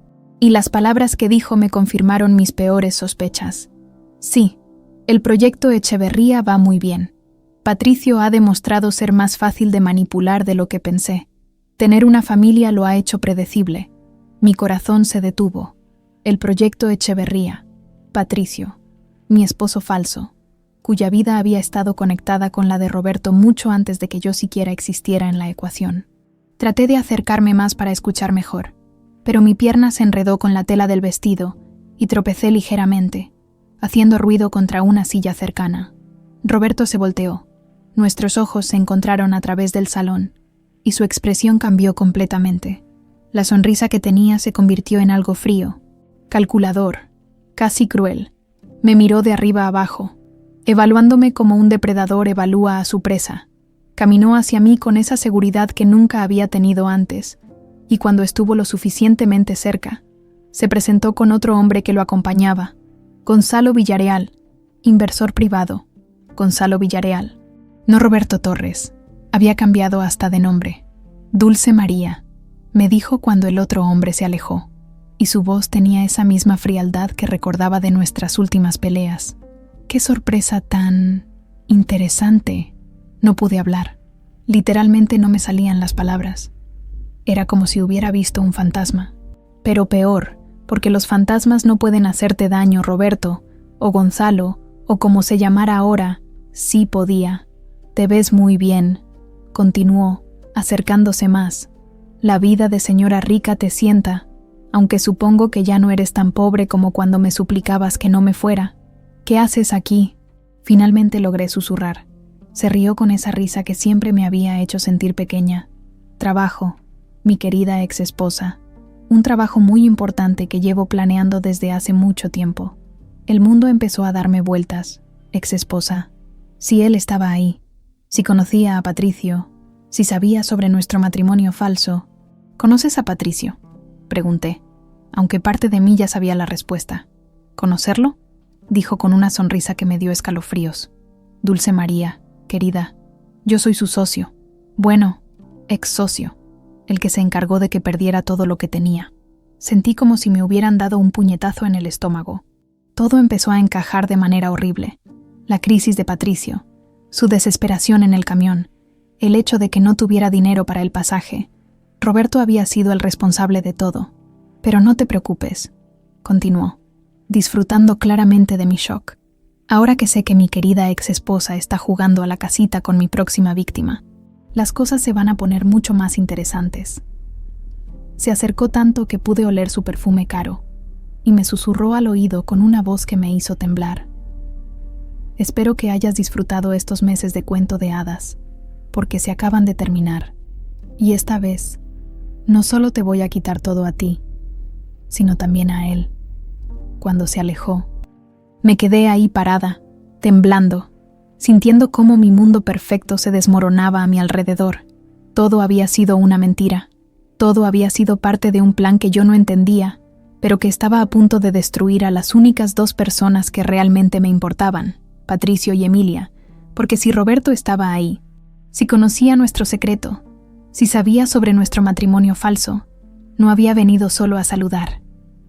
Y las palabras que dijo me confirmaron mis peores sospechas. Sí, el proyecto Echeverría va muy bien. Patricio ha demostrado ser más fácil de manipular de lo que pensé. Tener una familia lo ha hecho predecible. Mi corazón se detuvo. El proyecto Echeverría. Patricio, mi esposo falso, cuya vida había estado conectada con la de Roberto mucho antes de que yo siquiera existiera en la ecuación. Traté de acercarme más para escuchar mejor, pero mi pierna se enredó con la tela del vestido y tropecé ligeramente, haciendo ruido contra una silla cercana. Roberto se volteó. Nuestros ojos se encontraron a través del salón, y su expresión cambió completamente. La sonrisa que tenía se convirtió en algo frío, calculador, casi cruel. Me miró de arriba abajo, evaluándome como un depredador evalúa a su presa. Caminó hacia mí con esa seguridad que nunca había tenido antes, y cuando estuvo lo suficientemente cerca, se presentó con otro hombre que lo acompañaba, Gonzalo Villareal, inversor privado. Gonzalo Villareal, no Roberto Torres. Había cambiado hasta de nombre. Dulce María, me dijo cuando el otro hombre se alejó, y su voz tenía esa misma frialdad que recordaba de nuestras últimas peleas. ¡Qué sorpresa tan interesante! No pude hablar. Literalmente no me salían las palabras. Era como si hubiera visto un fantasma. Pero peor, porque los fantasmas no pueden hacerte daño, Roberto, o Gonzalo, o como se llamara ahora, sí podía. Te ves muy bien, continuó, acercándose más. La vida de señora rica te sienta, aunque supongo que ya no eres tan pobre como cuando me suplicabas que no me fuera. ¿Qué haces aquí? Finalmente logré susurrar. Se rió con esa risa que siempre me había hecho sentir pequeña. Trabajo, mi querida ex esposa. Un trabajo muy importante que llevo planeando desde hace mucho tiempo. El mundo empezó a darme vueltas, ex esposa. Si él estaba ahí, si conocía a Patricio, si sabía sobre nuestro matrimonio falso. ¿Conoces a Patricio?, pregunté, aunque parte de mí ya sabía la respuesta. ¿Conocerlo?, dijo con una sonrisa que me dio escalofríos. Dulce María, querida, yo soy su socio. Bueno, ex socio, el que se encargó de que perdiera todo lo que tenía. Sentí como si me hubieran dado un puñetazo en el estómago. Todo empezó a encajar de manera horrible. La crisis de Patricio, su desesperación en el camión, el hecho de que no tuviera dinero para el pasaje. Roberto había sido el responsable de todo. Pero no te preocupes, continuó, disfrutando claramente de mi shock. Ahora que sé que mi querida ex esposa está jugando a la casita con mi próxima víctima, las cosas se van a poner mucho más interesantes. Se acercó tanto que pude oler su perfume caro, y me susurró al oído con una voz que me hizo temblar. Espero que hayas disfrutado estos meses de cuento de hadas, porque se acaban de terminar, y esta vez no solo te voy a quitar todo a ti, sino también a él. Cuando se alejó, me quedé ahí parada, temblando, sintiendo cómo mi mundo perfecto se desmoronaba a mi alrededor. Todo había sido una mentira. Todo había sido parte de un plan que yo no entendía, pero que estaba a punto de destruir a las únicas dos personas que realmente me importaban, Patricio y Emilia, porque si Roberto estaba ahí, si conocía nuestro secreto, si sabía sobre nuestro matrimonio falso, no había venido solo a saludar,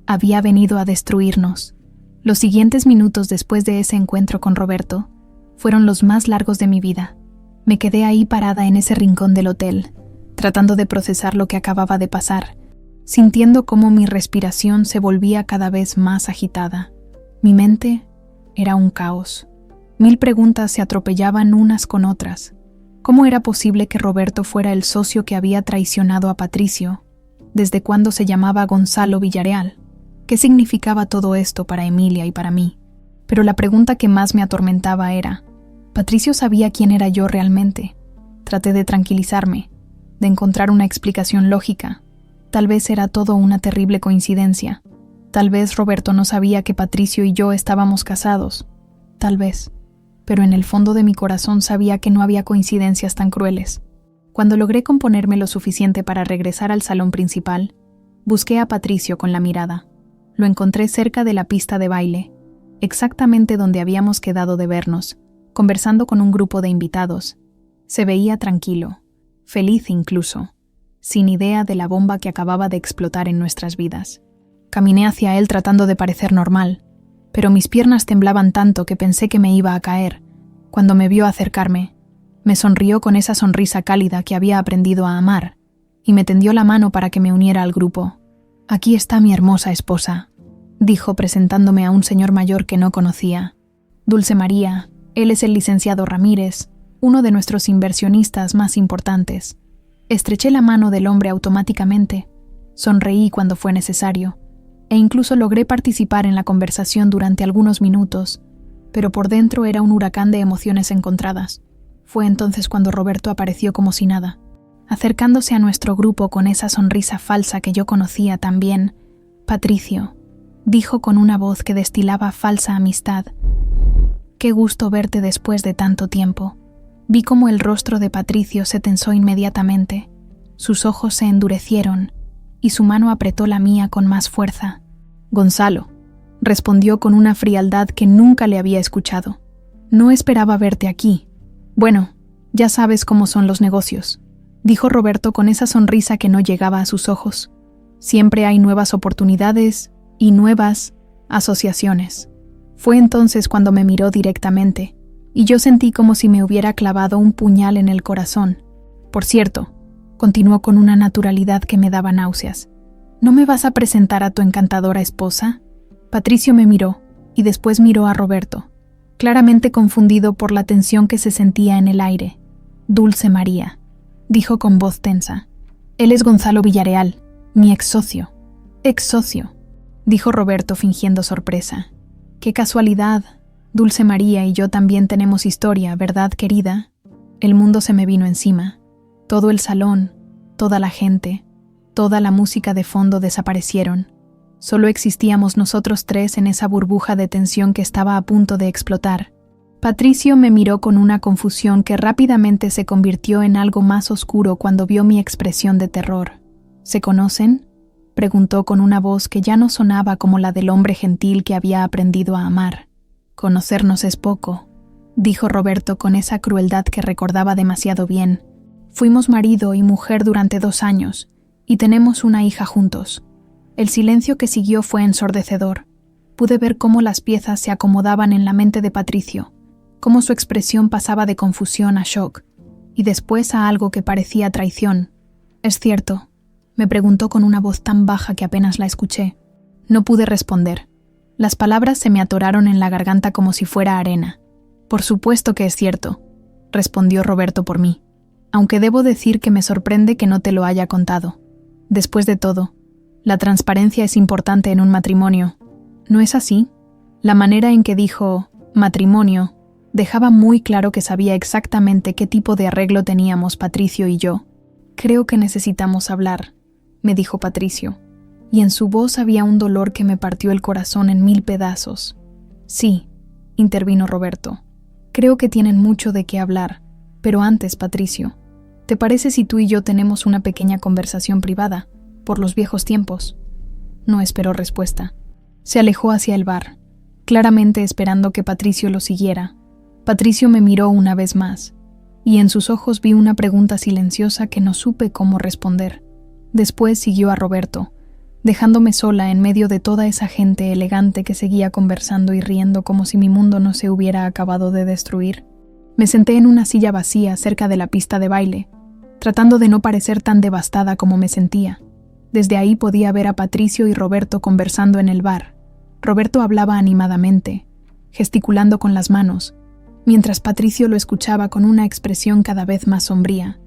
había venido a destruirnos. Los siguientes minutos después de ese encuentro con Roberto fueron los más largos de mi vida. Me quedé ahí parada en ese rincón del hotel, tratando de procesar lo que acababa de pasar, sintiendo cómo mi respiración se volvía cada vez más agitada. Mi mente era un caos. 1000 preguntas se atropellaban unas con otras. ¿Cómo era posible que Roberto fuera el socio que había traicionado a Patricio? ¿Desde cuándo se llamaba Gonzalo Villarreal? ¿Qué significaba todo esto para Emilia y para mí? Pero la pregunta que más me atormentaba era, ¿Patricio sabía quién era yo realmente? Traté de tranquilizarme, de encontrar una explicación lógica. Tal vez era todo una terrible coincidencia. Tal vez Roberto no sabía que Patricio y yo estábamos casados. Tal vez. Pero en el fondo de mi corazón sabía que no había coincidencias tan crueles. Cuando logré componerme lo suficiente para regresar al salón principal, busqué a Patricio con la mirada. Lo encontré cerca de la pista de baile, exactamente donde habíamos quedado de vernos, conversando con un grupo de invitados. Se veía tranquilo, feliz incluso, sin idea de la bomba que acababa de explotar en nuestras vidas. Caminé hacia él tratando de parecer normal, pero mis piernas temblaban tanto que pensé que me iba a caer. Cuando me vio acercarme, me sonrió con esa sonrisa cálida que había aprendido a amar, y me tendió la mano para que me uniera al grupo. «Aquí está mi hermosa esposa», dijo presentándome a un señor mayor que no conocía. «Dulce María, él es el licenciado Ramírez, uno de nuestros inversionistas más importantes». Estreché la mano del hombre automáticamente, sonreí cuando fue necesario, e incluso logré participar en la conversación durante algunos minutos, pero por dentro era un huracán de emociones encontradas. Fue entonces cuando Roberto apareció como si nada, acercándose a nuestro grupo con esa sonrisa falsa que yo conocía tan bien. «Patricio», dijo con una voz que destilaba falsa amistad. «Qué gusto verte después de tanto tiempo». Vi cómo el rostro de Patricio se tensó inmediatamente, sus ojos se endurecieron y su mano apretó la mía con más fuerza. «Gonzalo», respondió con una frialdad que nunca le había escuchado. «No esperaba verte aquí». «Bueno, ya sabes cómo son los negocios», dijo Roberto con esa sonrisa que no llegaba a sus ojos. «Siempre hay nuevas oportunidades y nuevas asociaciones». Fue entonces cuando me miró directamente, y yo sentí como si me hubiera clavado un puñal en el corazón. «Por cierto», continuó con una naturalidad que me daba náuseas, «¿no me vas a presentar a tu encantadora esposa?» Patricio me miró, y después miró a Roberto, claramente confundido por la tensión que se sentía en el aire. «Dulce María», dijo con voz tensa. «Él es Gonzalo Villarreal, mi ex socio». «Ex socio», dijo Roberto fingiendo sorpresa. «Qué casualidad. Dulce María y yo también tenemos historia, ¿verdad, querida?» El mundo se me vino encima. Todo el salón, toda la gente, toda la música de fondo desaparecieron. Solo existíamos nosotros tres en esa burbuja de tensión que estaba a punto de explotar. Patricio me miró con una confusión que rápidamente se convirtió en algo más oscuro cuando vio mi expresión de terror. ¿Se conocen?, preguntó con una voz que ya no sonaba como la del hombre gentil que había aprendido a amar. «Conocernos es poco», dijo Roberto con esa crueldad que recordaba demasiado bien. «Fuimos marido y mujer durante 2 años, y tenemos una hija juntos». El silencio que siguió fue ensordecedor. Pude ver cómo las piezas se acomodaban en la mente de Patricio, cómo su expresión pasaba de confusión a shock, y después a algo que parecía traición. «¿Es cierto?», me preguntó con una voz tan baja que apenas la escuché. No pude responder. Las palabras se me atoraron en la garganta como si fuera arena. «Por supuesto que es cierto», respondió Roberto por mí, aunque debo decir que me sorprende que no te lo haya contado. Después de todo, la transparencia es importante en un matrimonio. ¿No es así? La manera en que dijo «matrimonio» dejaba muy claro que sabía exactamente qué tipo de arreglo teníamos Patricio y yo. «Creo que necesitamos hablar», me dijo Patricio, y en su voz había un dolor que me partió el corazón en 1000 pedazos. «Sí», intervino Roberto, «creo que tienen mucho de qué hablar, pero antes, Patricio, ¿te parece si tú y yo tenemos una pequeña conversación privada, por los viejos tiempos?» No esperó respuesta. Se alejó hacia el bar, claramente esperando que Patricio lo siguiera. Patricio me miró una vez más, y en sus ojos vi una pregunta silenciosa que no supe cómo responder. Después siguió a Roberto, dejándome sola en medio de toda esa gente elegante que seguía conversando y riendo como si mi mundo no se hubiera acabado de destruir. Me senté en una silla vacía cerca de la pista de baile, tratando de no parecer tan devastada como me sentía. Desde ahí podía ver a Patricio y Roberto conversando en el bar. Roberto hablaba animadamente, gesticulando con las manos, mientras Patricio lo escuchaba con una expresión cada vez más sombría.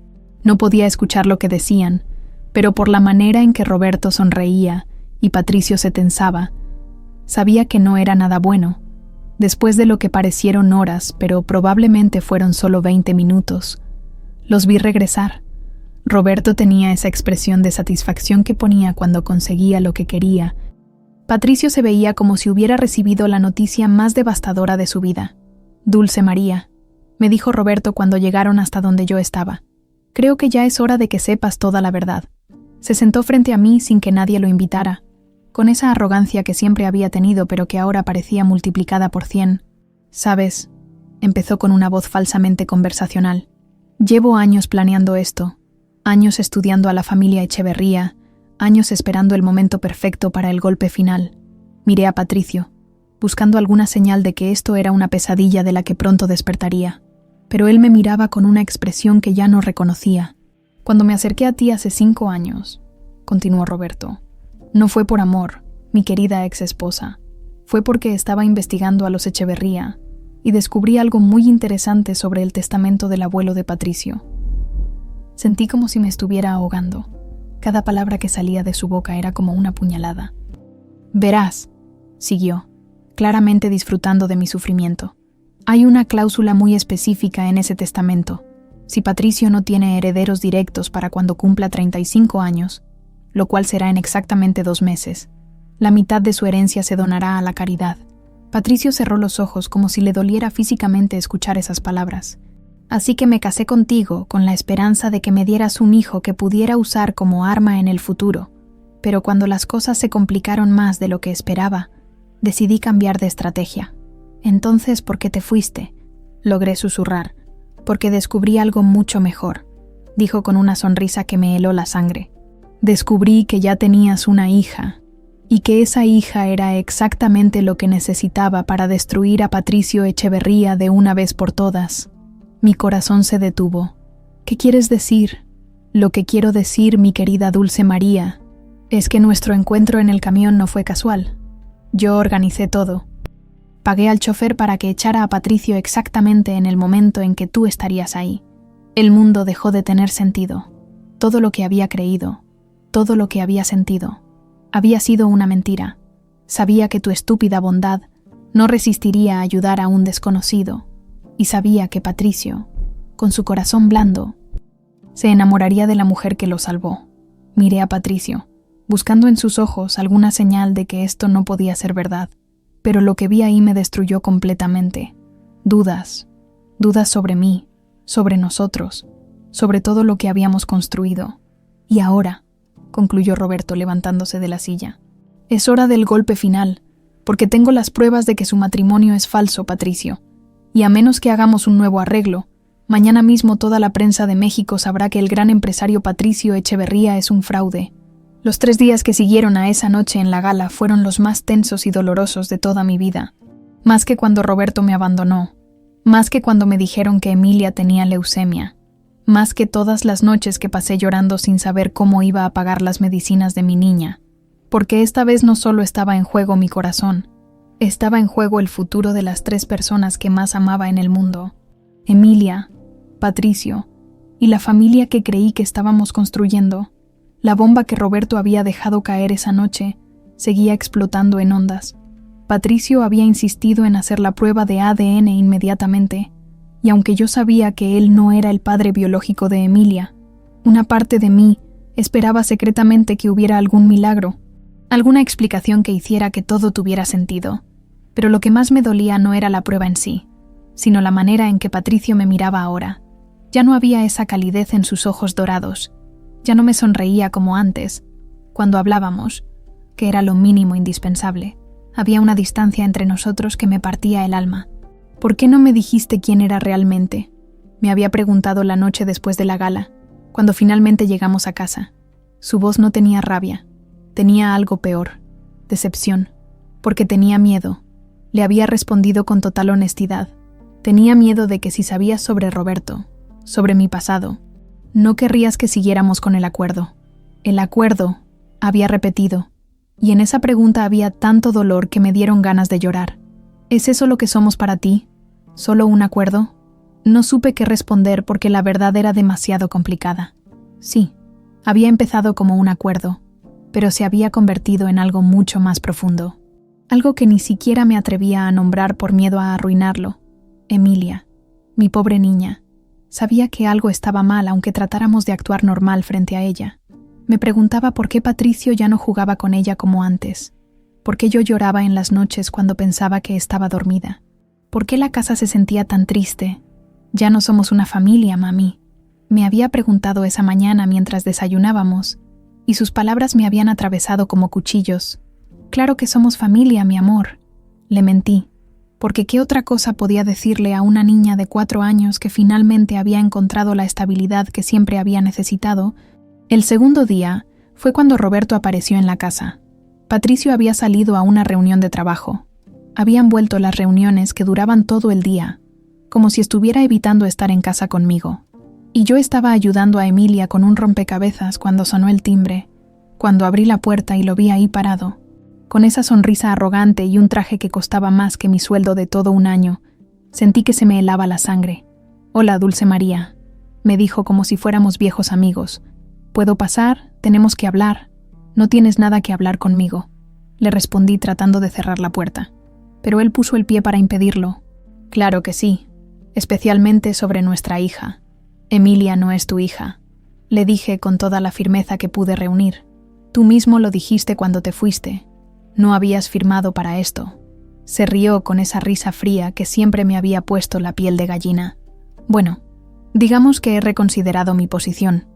No podía escuchar lo que decían, pero por la manera en que Roberto sonreía y Patricio se tensaba, sabía que no era nada bueno. Después de lo que parecieron horas, pero probablemente fueron solo 20 minutos, los vi regresar. Roberto tenía esa expresión de satisfacción que ponía cuando conseguía lo que quería. Patricio se veía como si hubiera recibido la noticia más devastadora de su vida. «Dulce María», me dijo Roberto cuando llegaron hasta donde yo estaba, «creo que ya es hora de que sepas toda la verdad». Se sentó frente a mí sin que nadie lo invitara, con esa arrogancia que siempre había tenido pero que ahora parecía multiplicada por 100. «¿Sabes?», empezó con una voz falsamente conversacional. «Llevo años planeando esto, años estudiando a la familia Echeverría, años esperando el momento perfecto para el golpe final». Miré a Patricio, buscando alguna señal de que esto era una pesadilla de la que pronto despertaría, pero él me miraba con una expresión que ya no reconocía. «Cuando me acerqué a ti hace 5 años», continuó Roberto, «no fue por amor, mi querida ex esposa. Fue porque estaba investigando a los Echeverría y descubrí algo muy interesante sobre el testamento del abuelo de Patricio». Sentí como si me estuviera ahogando. Cada palabra que salía de su boca era como una puñalada. «Verás», siguió, claramente disfrutando de mi sufrimiento. «Hay una cláusula muy específica en ese testamento. Si Patricio no tiene herederos directos para cuando cumpla 35 años, lo cual será en exactamente 2 meses, la mitad de su herencia se donará a la caridad». Patricio cerró los ojos como si le doliera físicamente escuchar esas palabras. «Así que me casé contigo con la esperanza de que me dieras un hijo que pudiera usar como arma en el futuro, pero cuando las cosas se complicaron más de lo que esperaba, decidí cambiar de estrategia. Entonces, ¿por qué te fuiste?», logré susurrar. «Porque descubrí algo mucho mejor», dijo con una sonrisa que me heló la sangre. «Descubrí que ya tenías una hija, y que esa hija era exactamente lo que necesitaba para destruir a Patricio Echeverría de una vez por todas». Mi corazón se detuvo. «¿Qué quieres decir?». «Lo que quiero decir, mi querida Dulce María, es que nuestro encuentro en el camión no fue casual. Yo organicé todo. Pagué al chofer para que echara a Patricio exactamente en el momento en que tú estarías ahí. El mundo dejó de tener sentido. Todo lo que había creído, todo lo que había sentido, había sido una mentira. Sabía que tu estúpida bondad no resistiría a ayudar a un desconocido, y sabía que Patricio, con su corazón blando, se enamoraría de la mujer que lo salvó». Miré a Patricio, buscando en sus ojos alguna señal de que esto no podía ser verdad, pero lo que vi ahí me destruyó completamente. Dudas sobre mí, sobre nosotros, sobre todo lo que habíamos construido. Y ahora, concluyó Roberto levantándose de la silla, es hora del golpe final, porque tengo las pruebas de que su matrimonio es falso, Patricio. Y a menos que hagamos un nuevo arreglo, mañana mismo toda la prensa de México sabrá que el gran empresario Patricio Echeverría es un fraude. Los 3 días que siguieron a esa noche en la gala fueron los más tensos y dolorosos de toda mi vida. Más que cuando Roberto me abandonó, más que cuando me dijeron que Emilia tenía leucemia, más que todas las noches que pasé llorando sin saber cómo iba a pagar las medicinas de mi niña. Porque esta vez no solo estaba en juego mi corazón, estaba en juego el futuro de las 3 personas que más amaba en el mundo: Emilia, Patricio y la familia que creí que estábamos construyendo. La bomba que Roberto había dejado caer esa noche seguía explotando en ondas. Patricio había insistido en hacer la prueba de ADN inmediatamente, y aunque yo sabía que él no era el padre biológico de Emilia, una parte de mí esperaba secretamente que hubiera algún milagro, alguna explicación que hiciera que todo tuviera sentido. Pero lo que más me dolía no era la prueba en sí, sino la manera en que Patricio me miraba ahora. Ya no había esa calidez en sus ojos dorados. Ya no me sonreía como antes, cuando hablábamos, que era lo mínimo indispensable. Había una distancia entre nosotros que me partía el alma. ¿Por qué no me dijiste quién era realmente?, me había preguntado la noche después de la gala, cuando finalmente llegamos a casa. Su voz no tenía rabia, tenía algo peor: decepción, porque tenía miedo. Le había respondido con total honestidad. Tenía miedo de que si sabías sobre Roberto, sobre mi pasado, no querrías que siguiéramos con el acuerdo. El acuerdo, había repetido, y en esa pregunta había tanto dolor que me dieron ganas de llorar. ¿Es eso lo que somos para ti? ¿Solo un acuerdo? No supe qué responder porque la verdad era demasiado complicada. Sí, había empezado como un acuerdo, pero se había convertido en algo mucho más profundo. Algo que ni siquiera me atrevía a nombrar por miedo a arruinarlo. Emilia, mi pobre niña. Sabía que algo estaba mal aunque tratáramos de actuar normal frente a ella. Me preguntaba por qué Patricio ya no jugaba con ella como antes. ¿Por qué yo lloraba en las noches cuando pensaba que estaba dormida? ¿Por qué la casa se sentía tan triste? Ya no somos una familia, mami. Me había preguntado esa mañana mientras desayunábamos, y sus palabras me habían atravesado como cuchillos. Claro que somos familia, mi amor. Le mentí, porque ¿qué otra cosa podía decirle a una niña de 4 años que finalmente había encontrado la estabilidad que siempre había necesitado? El segundo día fue cuando Roberto apareció en la casa. Patricio había salido a una reunión de trabajo. Habían vuelto las reuniones que duraban todo el día, como si estuviera evitando estar en casa conmigo. Y yo estaba ayudando a Emilia con un rompecabezas cuando sonó el timbre, cuando abrí la puerta y lo vi ahí parado, con esa sonrisa arrogante y un traje que costaba más que mi sueldo de todo un año. Sentí que se me helaba la sangre. «Hola, Dulce María», me dijo como si fuéramos viejos amigos. «¿Puedo pasar? Tenemos que hablar». «No tienes nada que hablar conmigo», le respondí tratando de cerrar la puerta. Pero él puso el pie para impedirlo. «Claro que sí, especialmente sobre nuestra hija. Emilia no es tu hija», le dije con toda la firmeza que pude reunir. «Tú mismo lo dijiste cuando te fuiste. No habías firmado para esto». Se rió con esa risa fría que siempre me había puesto la piel de gallina. «Bueno, digamos que he reconsiderado mi posición.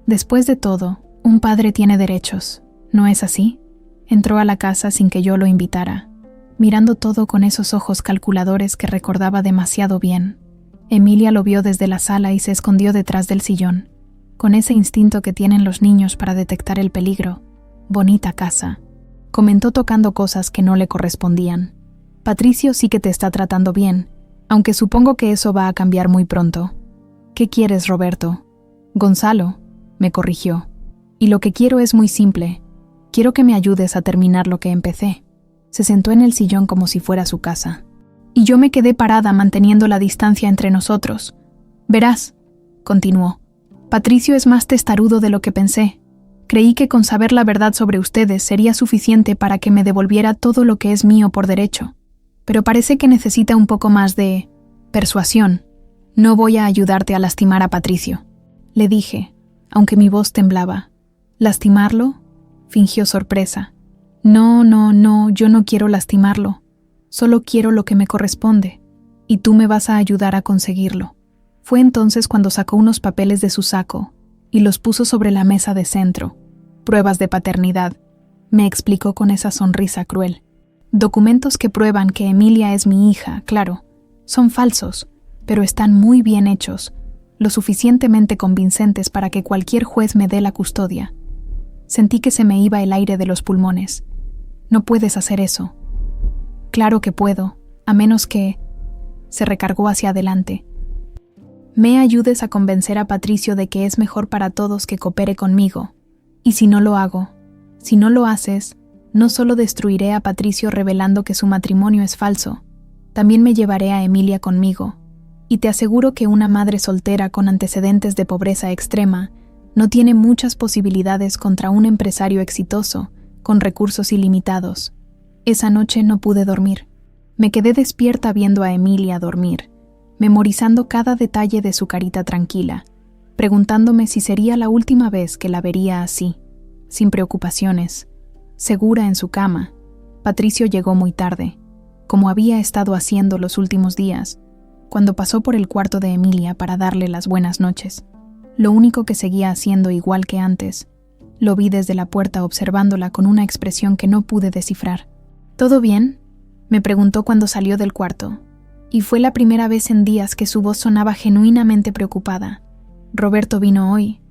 Después de todo, un padre tiene derechos, ¿no es así?». Entró a la casa sin que yo lo invitara, mirando todo con esos ojos calculadores que recordaba demasiado bien. Emilia lo vio desde la sala y se escondió detrás del sillón, con ese instinto que tienen los niños para detectar el peligro. «Bonita casa», comentó tocando cosas que no le correspondían. «Patricio sí que te está tratando bien, aunque supongo que eso va a cambiar muy pronto». «¿Qué quieres, Roberto?» «Gonzalo», me corrigió. «Y lo que quiero es muy simple. Quiero que me ayudes a terminar lo que empecé». Se sentó en el sillón como si fuera su casa. Y yo me quedé parada manteniendo la distancia entre nosotros. «Verás», continuó, «Patricio es más testarudo de lo que pensé. Creí que con saber la verdad sobre ustedes sería suficiente para que me devolviera todo lo que es mío por derecho. Pero parece que necesita un poco más de persuasión. No voy a ayudarte a lastimar a Patricio», le dije, aunque mi voz temblaba. «¿Lastimarlo?», fingió sorpresa. «No, yo no quiero lastimarlo. Solo quiero lo que me corresponde. y tú me vas a ayudar a conseguirlo. Fue entonces cuando sacó unos papeles de su saco y los puso sobre la mesa de centro. Pruebas de paternidad, me explicó con esa sonrisa cruel. Documentos que prueban que Emilia es mi hija, claro. Son falsos, pero están muy bien hechos, lo suficientemente convincentes para que cualquier juez me dé la custodia. Sentí que se me iba el aire de los pulmones. No puedes hacer eso. Claro que puedo, a menos que... Se recargó hacia adelante. Me ayudes a convencer a Patricio de que es mejor para todos que coopere conmigo. Y si no lo hago, si no lo haces, no solo destruiré a Patricio revelando que su matrimonio es falso, también me llevaré a Emilia conmigo. Y te aseguro que una madre soltera con antecedentes de pobreza extrema no tiene muchas posibilidades contra un empresario exitoso, con recursos ilimitados. Esa noche no pude dormir. Me quedé despierta viendo a Emilia dormir, memorizando cada detalle de su carita tranquila, preguntándome si sería la última vez que la vería así, sin preocupaciones, segura en su cama. Patricio llegó muy tarde, como había estado haciendo los últimos días, cuando pasó por el cuarto de Emilia para darle las buenas noches. Lo único que seguía haciendo igual que antes. Lo vi desde la puerta observándola con una expresión que no pude descifrar. ¿Todo bien?, me preguntó cuando salió del cuarto, y fue la primera vez en días que su voz sonaba genuinamente preocupada. Roberto vino hoy,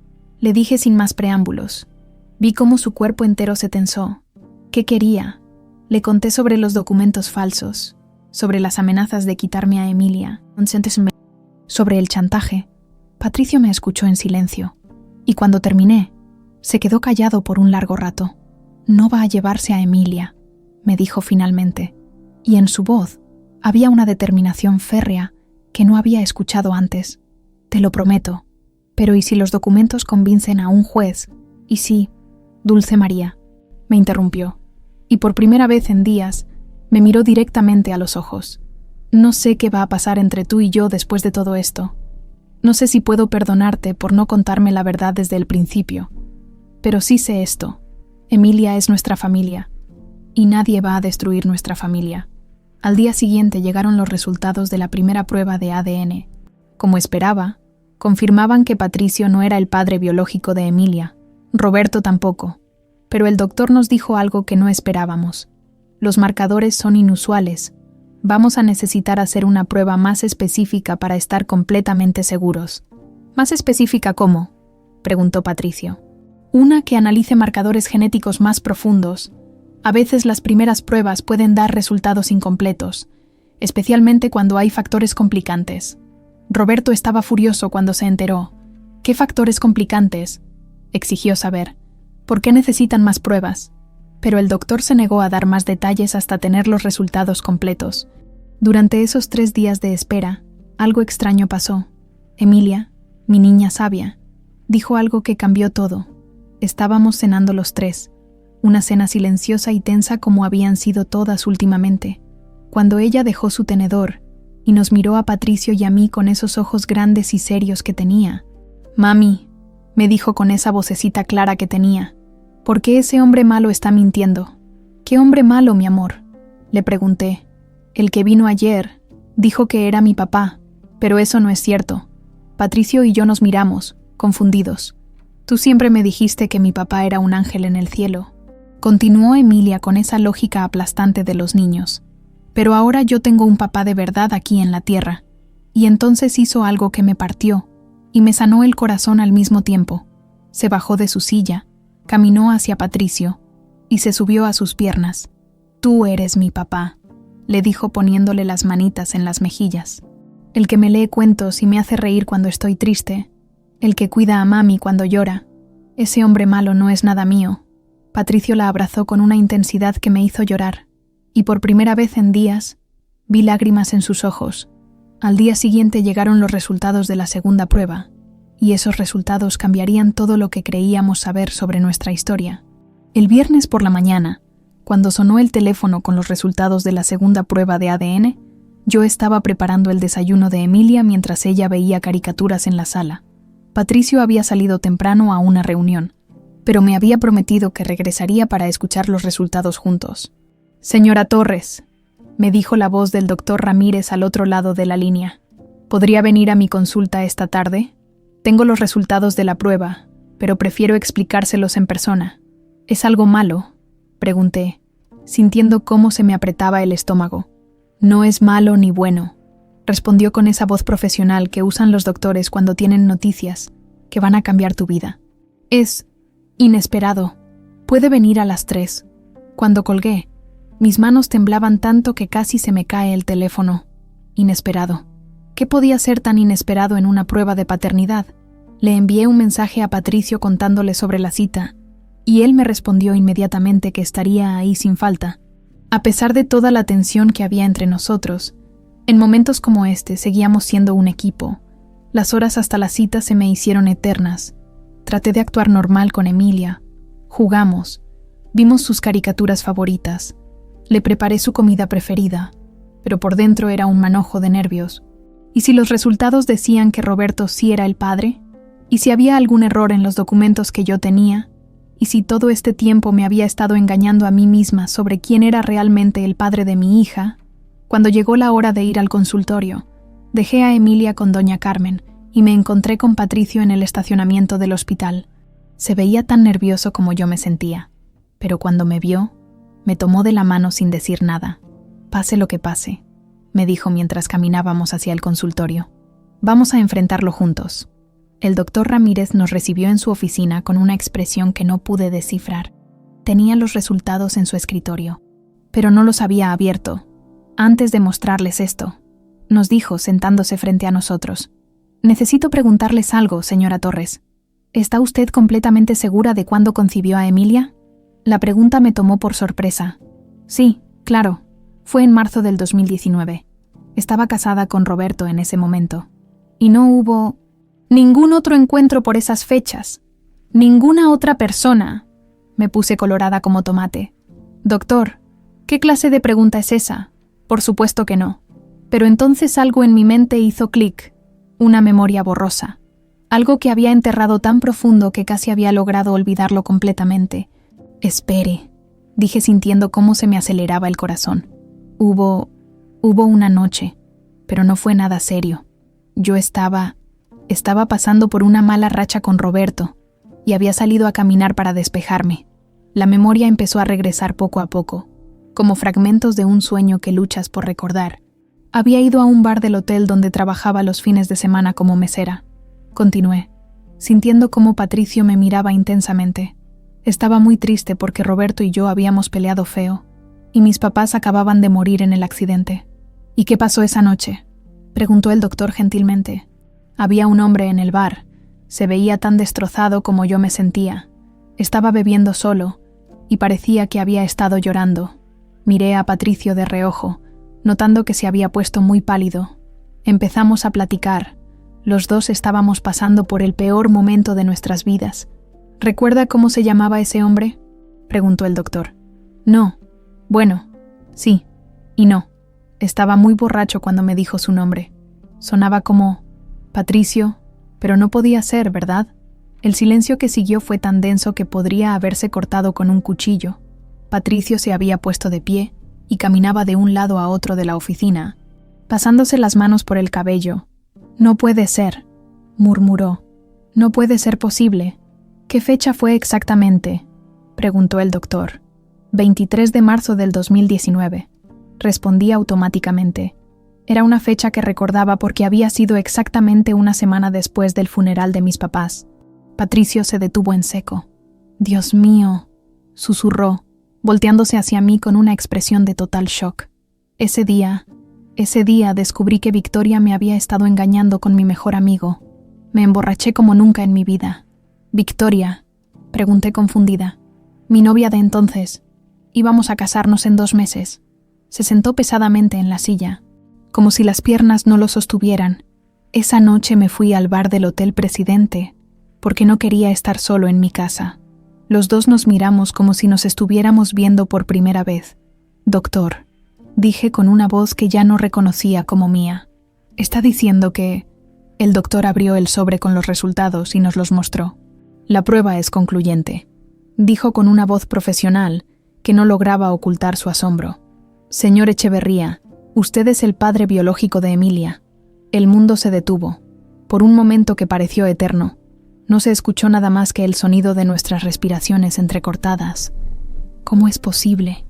le dije sin más preámbulos. Vi cómo su cuerpo entero se tensó. ¿Qué quería? Le conté sobre los documentos falsos, sobre las amenazas de quitarme a Emilia, sobre el chantaje. Patricio me escuchó en silencio, y cuando terminé, se quedó callado por un largo rato. No va a llevarse a Emilia, me dijo finalmente, y en su voz había una determinación férrea que no había escuchado antes. Te lo prometo. Pero ¿y si los documentos convencen a un juez? ¿Y si... Dulce María, me interrumpió, y por primera vez en días me miró directamente a los ojos. No sé qué va a pasar entre tú y yo después de todo esto. No sé si puedo perdonarte por no contarme la verdad desde el principio, pero sí sé esto. Emilia es nuestra familia, y nadie va a destruir nuestra familia. Al día siguiente llegaron los resultados de la primera prueba de ADN. Como esperaba, confirmaban que Patricio no era el padre biológico de Emilia, Roberto tampoco, pero el doctor nos dijo algo que no esperábamos. Los marcadores son inusuales. Vamos a necesitar hacer una prueba más específica para estar completamente seguros. ¿Más específica cómo?, preguntó Patricio. Una que analice marcadores genéticos más profundos. A veces las primeras pruebas pueden dar resultados incompletos, especialmente cuando hay factores complicantes. Roberto estaba furioso cuando se enteró. ¿Qué factores complicantes?, exigió saber. ¿Por qué necesitan más pruebas? Pero el doctor se negó a dar más detalles hasta tener los resultados completos. Durante esos 3 días de espera, algo extraño pasó. Emilia, mi niña sabia, dijo algo que cambió todo. Estábamos cenando los 3, una cena silenciosa y tensa como habían sido todas últimamente, cuando ella dejó su tenedor y nos miró a Patricio y a mí con esos ojos grandes y serios que tenía. «Mami», me dijo con esa vocecita clara que tenía, «¿por qué ese hombre malo está mintiendo?» «¿Qué hombre malo, mi amor?», le pregunté. «El que vino ayer dijo que era mi papá, pero eso no es cierto». Patricio y yo nos miramos, confundidos. «Tú siempre me dijiste que mi papá era un ángel en el cielo», continuó Emilia con esa lógica aplastante de los niños. «Pero ahora yo tengo un papá de verdad aquí en la tierra». Y entonces hizo algo que me partió y me sanó el corazón al mismo tiempo. Se bajó de su silla, caminó hacia Patricio y se subió a sus piernas. «Tú eres mi papá», le dijo poniéndole las manitas en las mejillas. «El que me lee cuentos y me hace reír cuando estoy triste. El que cuida a mami cuando llora. Ese hombre malo no es nada mío». Patricio la abrazó con una intensidad que me hizo llorar, y por primera vez en días vi lágrimas en sus ojos. Al día siguiente llegaron los resultados de la segunda prueba, y esos resultados cambiarían todo lo que creíamos saber sobre nuestra historia. El viernes por la mañana, cuando sonó el teléfono con los resultados de la segunda prueba de ADN, yo estaba preparando el desayuno de Emilia mientras ella veía caricaturas en la sala. Patricio había salido temprano a una reunión, pero me había prometido que regresaría para escuchar los resultados juntos. «Señora Torres», me dijo la voz del doctor Ramírez al otro lado de la línea. ¿Podría venir a mi consulta esta tarde? Tengo los resultados de la prueba, pero prefiero explicárselos en persona. ¿Es algo malo?, pregunté, sintiendo cómo se me apretaba el estómago. No es malo ni bueno, respondió con esa voz profesional que usan los doctores cuando tienen noticias que van a cambiar tu vida. Es inesperado. Puede venir a las 3. Cuando colgué, mis manos temblaban tanto que casi se me cae el teléfono. Inesperado. ¿Qué podía ser tan inesperado en una prueba de paternidad? Le envié un mensaje a Patricio contándole sobre la cita, y él me respondió inmediatamente que estaría ahí sin falta. A pesar de toda la tensión que había entre nosotros, en momentos como este seguíamos siendo un equipo. Las horas hasta la cita se me hicieron eternas. Traté de actuar normal con Emilia. Jugamos. Vimos sus caricaturas favoritas. Le preparé su comida preferida, pero por dentro era un manojo de nervios. ¿Y si los resultados decían que Roberto sí era el padre? ¿Y si había algún error en los documentos que yo tenía? ¿Y si todo este tiempo me había estado engañando a mí misma sobre quién era realmente el padre de mi hija? Cuando llegó la hora de ir al consultorio, dejé a Emilia con doña Carmen y me encontré con Patricio en el estacionamiento del hospital. Se veía tan nervioso como yo me sentía, pero cuando me vio, me tomó de la mano sin decir nada. Pase lo que pase, me dijo mientras caminábamos hacia el consultorio. Vamos a enfrentarlo juntos. El doctor Ramírez nos recibió en su oficina con una expresión que no pude descifrar. Tenía los resultados en su escritorio, pero no los había abierto. Antes de mostrarles esto, nos dijo sentándose frente a nosotros: necesito preguntarles algo, señora Torres. ¿Está usted completamente segura de cuándo concibió a Emilia? La pregunta me tomó por sorpresa. Sí, claro. Fue en marzo del 2019. Estaba casada con Roberto en ese momento. Y no hubo ningún otro encuentro por esas fechas. Ninguna otra persona. Me puse colorada como tomate. Doctor, ¿qué clase de pregunta es esa? Por supuesto que no. Pero entonces algo en mi mente hizo clic. Una memoria borrosa. Algo que había enterrado tan profundo que casi había logrado olvidarlo completamente. Espere, dije sintiendo cómo se me aceleraba el corazón. Hubo una noche, pero no fue nada serio. Yo estaba pasando por una mala racha con Roberto y había salido a caminar para despejarme. La memoria empezó a regresar poco a poco, como fragmentos de un sueño que luchas por recordar. Había ido a un bar del hotel donde trabajaba los fines de semana como mesera. Continué, sintiendo cómo Patricio me miraba intensamente. Estaba muy triste porque Roberto y yo habíamos peleado feo, y mis papás acababan de morir en el accidente. ¿Y qué pasó esa noche?, preguntó el doctor gentilmente. Había un hombre en el bar. Se veía tan destrozado como yo me sentía. Estaba bebiendo solo, y parecía que había estado llorando. Miré a Patricio de reojo, notando que se había puesto muy pálido. Empezamos a platicar. Los dos estábamos pasando por el peor momento de nuestras vidas. ¿Recuerda cómo se llamaba ese hombre?, preguntó el doctor. No. Bueno, sí y no. Estaba muy borracho cuando me dijo su nombre. Sonaba como Patricio, pero no podía ser, ¿verdad? El silencio que siguió fue tan denso que podría haberse cortado con un cuchillo. Patricio se había puesto de pie y caminaba de un lado a otro de la oficina, pasándose las manos por el cabello. No puede ser, murmuró. No puede ser posible. ¿Qué fecha fue exactamente?, preguntó el doctor. 23 de marzo del 2019. Respondí automáticamente. Era una fecha que recordaba porque había sido exactamente una semana después del funeral de mis papás. Patricio se detuvo en seco. «Dios mío», susurró, volteándose hacia mí con una expresión de total shock. Ese día descubrí que Victoria me había estado engañando con mi mejor amigo. Me emborraché como nunca en mi vida. «Victoria», pregunté confundida. «Mi novia de entonces. Íbamos a casarnos en 2 meses». Se sentó pesadamente en la silla, como si las piernas no lo sostuvieran. Esa noche me fui al bar del Hotel Presidente, porque no quería estar solo en mi casa. Los dos nos miramos como si nos estuviéramos viendo por primera vez. «Doctor», dije con una voz que ya no reconocía como mía. «¿Está diciendo que...?» El doctor abrió el sobre con los resultados y nos los mostró. «La prueba es concluyente», dijo con una voz profesional que no lograba ocultar su asombro. Señor Echeverría, usted es el padre biológico de Emilia. El mundo se detuvo. Por un momento que pareció eterno, no se escuchó nada más que el sonido de nuestras respiraciones entrecortadas. ¿Cómo es posible?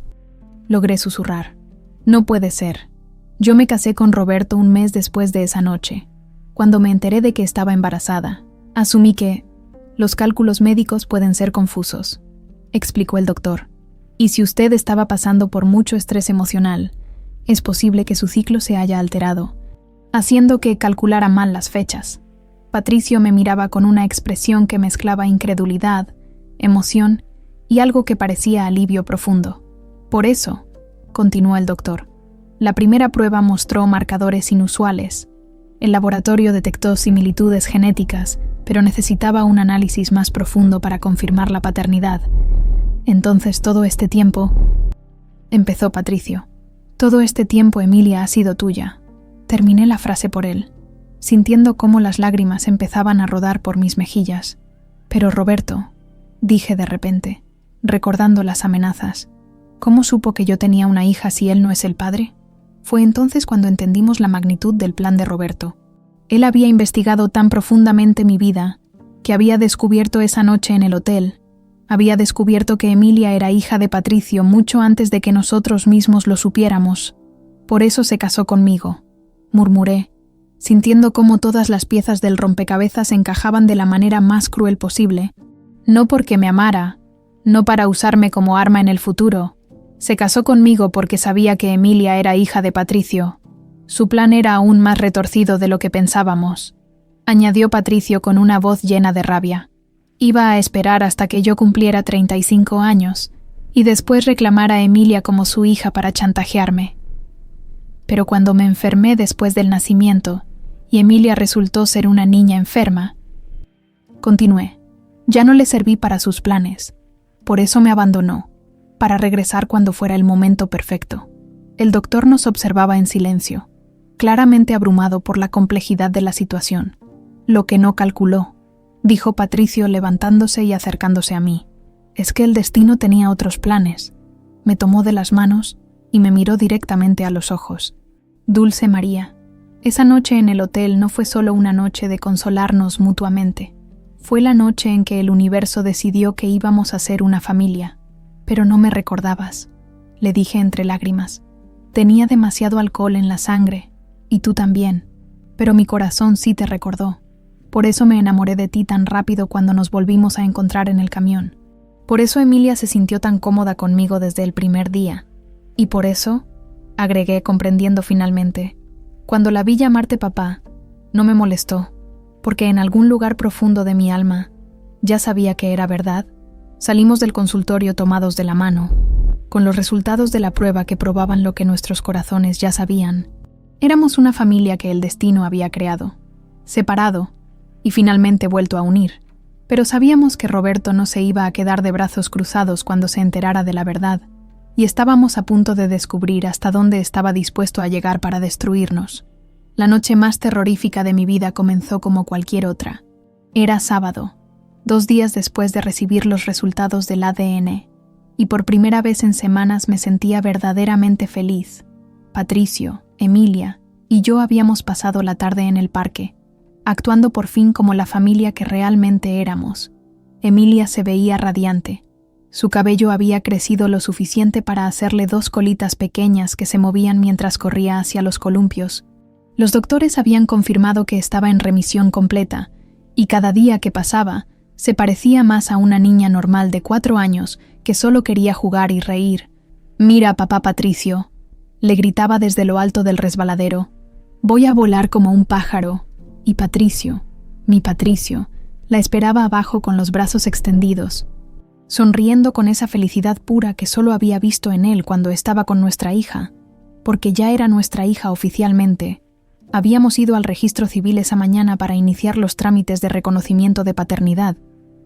Logré susurrar. No puede ser. Yo me casé con Roberto un mes después de esa noche. Cuando me enteré de que estaba embarazada, asumí que los cálculos médicos pueden ser confusos, explicó el doctor. Y si usted estaba pasando por mucho estrés emocional, es posible que su ciclo se haya alterado, haciendo que calculara mal las fechas. Patricio me miraba con una expresión que mezclaba incredulidad, emoción y algo que parecía alivio profundo. Por eso, continuó el doctor, la primera prueba mostró marcadores inusuales. El laboratorio detectó similitudes genéticas, pero necesitaba un análisis más profundo para confirmar la paternidad. Entonces todo este tiempo, empezó Patricio, todo este tiempo Emilia ha sido tuya. Terminé la frase por él, sintiendo cómo las lágrimas empezaban a rodar por mis mejillas. Pero Roberto, dije de repente, recordando las amenazas, ¿cómo supo que yo tenía una hija si él no es el padre? Fue entonces cuando entendimos la magnitud del plan de Roberto. Él había investigado tan profundamente mi vida, que había descubierto esa noche en el hotel, había descubierto que Emilia era hija de Patricio mucho antes de que nosotros mismos lo supiéramos. Por eso se casó conmigo, murmuré, sintiendo cómo todas las piezas del rompecabezas encajaban de la manera más cruel posible. No porque me amara, no para usarme como arma en el futuro. Se casó conmigo porque sabía que Emilia era hija de Patricio. Su plan era aún más retorcido de lo que pensábamos, añadió Patricio con una voz llena de rabia. Iba a esperar hasta que yo cumpliera 35 años y después reclamar a Emilia como su hija para chantajearme. Pero cuando me enfermé después del nacimiento y Emilia resultó ser una niña enferma, continué, ya no le serví para sus planes. Por eso me abandonó, para regresar cuando fuera el momento perfecto. El doctor nos observaba en silencio, claramente abrumado por la complejidad de la situación. Lo que no calculó, dijo Patricio levantándose y acercándose a mí, es que el destino tenía otros planes. Me tomó de las manos y me miró directamente a los ojos. Dulce María, esa noche en el hotel no fue solo una noche de consolarnos mutuamente. Fue la noche en que el universo decidió que íbamos a ser una familia. Pero no me recordabas, le dije entre lágrimas. Tenía demasiado alcohol en la sangre, y tú también, pero mi corazón sí te recordó. Por eso me enamoré de ti tan rápido cuando nos volvimos a encontrar en el camión. Por eso Emilia se sintió tan cómoda conmigo desde el primer día. Y por eso, agregué comprendiendo finalmente, cuando la vi llamarte papá, no me molestó, porque en algún lugar profundo de mi alma ya sabía que era verdad. Salimos del consultorio tomados de la mano, con los resultados de la prueba que probaban lo que nuestros corazones ya sabían. Éramos una familia que el destino había creado, separado y finalmente vuelto a unir. Pero sabíamos que Roberto no se iba a quedar de brazos cruzados cuando se enterara de la verdad, y estábamos a punto de descubrir hasta dónde estaba dispuesto a llegar para destruirnos. La noche más terrorífica de mi vida comenzó como cualquier otra. Era sábado, 2 días después de recibir los resultados del ADN, y por primera vez en semanas me sentía verdaderamente feliz. Patricio, Emilia y yo habíamos pasado la tarde en el parque, actuando por fin como la familia que realmente éramos. Emilia se veía radiante. Su cabello había crecido lo suficiente para hacerle 2 colitas pequeñas que se movían mientras corría hacia los columpios. Los doctores habían confirmado que estaba en remisión completa, y cada día que pasaba, se parecía más a una niña normal de 4 años que solo quería jugar y reír. «Mira, papá Patricio», le gritaba desde lo alto del resbaladero. «Voy a volar como un pájaro». Y Patricio, mi Patricio, la esperaba abajo con los brazos extendidos, sonriendo con esa felicidad pura que solo había visto en él cuando estaba con nuestra hija, porque ya era nuestra hija oficialmente. Habíamos ido al registro civil esa mañana para iniciar los trámites de reconocimiento de paternidad.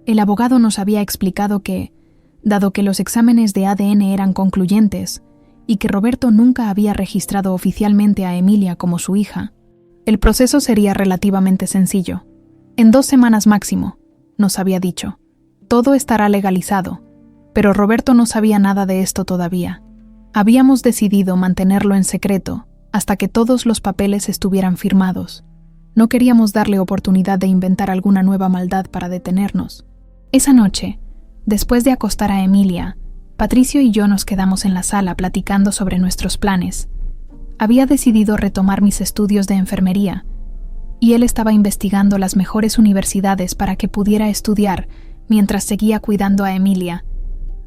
El abogado nos había explicado que, dado que los exámenes de ADN eran concluyentes y que Roberto nunca había registrado oficialmente a Emilia como su hija, el proceso sería relativamente sencillo. En 2 semanas máximo, nos había dicho. Todo estará legalizado, pero Roberto no sabía nada de esto todavía. Habíamos decidido mantenerlo en secreto hasta que todos los papeles estuvieran firmados. No queríamos darle oportunidad de inventar alguna nueva maldad para detenernos. Esa noche, después de acostar a Emilia, Patricio y yo nos quedamos en la sala platicando sobre nuestros planes. Había decidido retomar mis estudios de enfermería, y él estaba investigando las mejores universidades para que pudiera estudiar mientras seguía cuidando a Emilia.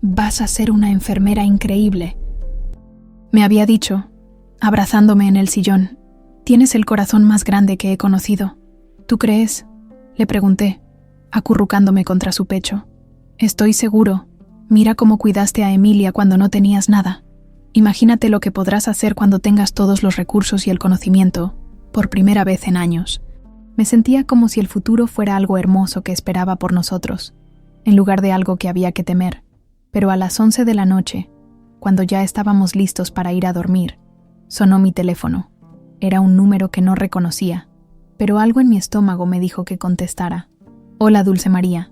«Vas a ser una enfermera increíble», me había dicho, abrazándome en el sillón. «Tienes el corazón más grande que he conocido». «¿Tú crees?», le pregunté, acurrucándome contra su pecho. «Estoy seguro. Mira cómo cuidaste a Emilia cuando no tenías nada. Imagínate lo que podrás hacer cuando tengas todos los recursos y el conocimiento, por primera vez en años». Me sentía como si el futuro fuera algo hermoso que esperaba por nosotros, en lugar de algo que había que temer. Pero a las 11 de la noche, cuando ya estábamos listos para ir a dormir, sonó mi teléfono. Era un número que no reconocía, pero algo en mi estómago me dijo que contestara. «Hola, Dulce María».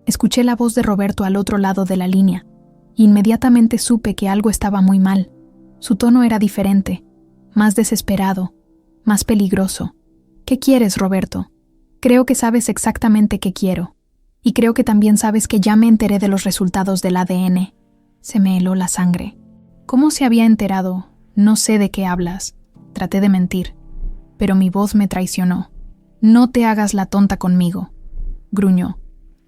Escuché la voz de Roberto al otro lado de la línea. Inmediatamente supe que algo estaba muy mal. Su tono era diferente, más desesperado, más peligroso. «¿Qué quieres, Roberto? Creo que sabes exactamente qué quiero. Y creo que también sabes que ya me enteré de los resultados del ADN». Se me heló la sangre. ¿Cómo se había enterado? No sé de qué hablas. Traté de mentir, pero mi voz me traicionó. «No te hagas la tonta conmigo», gruñó.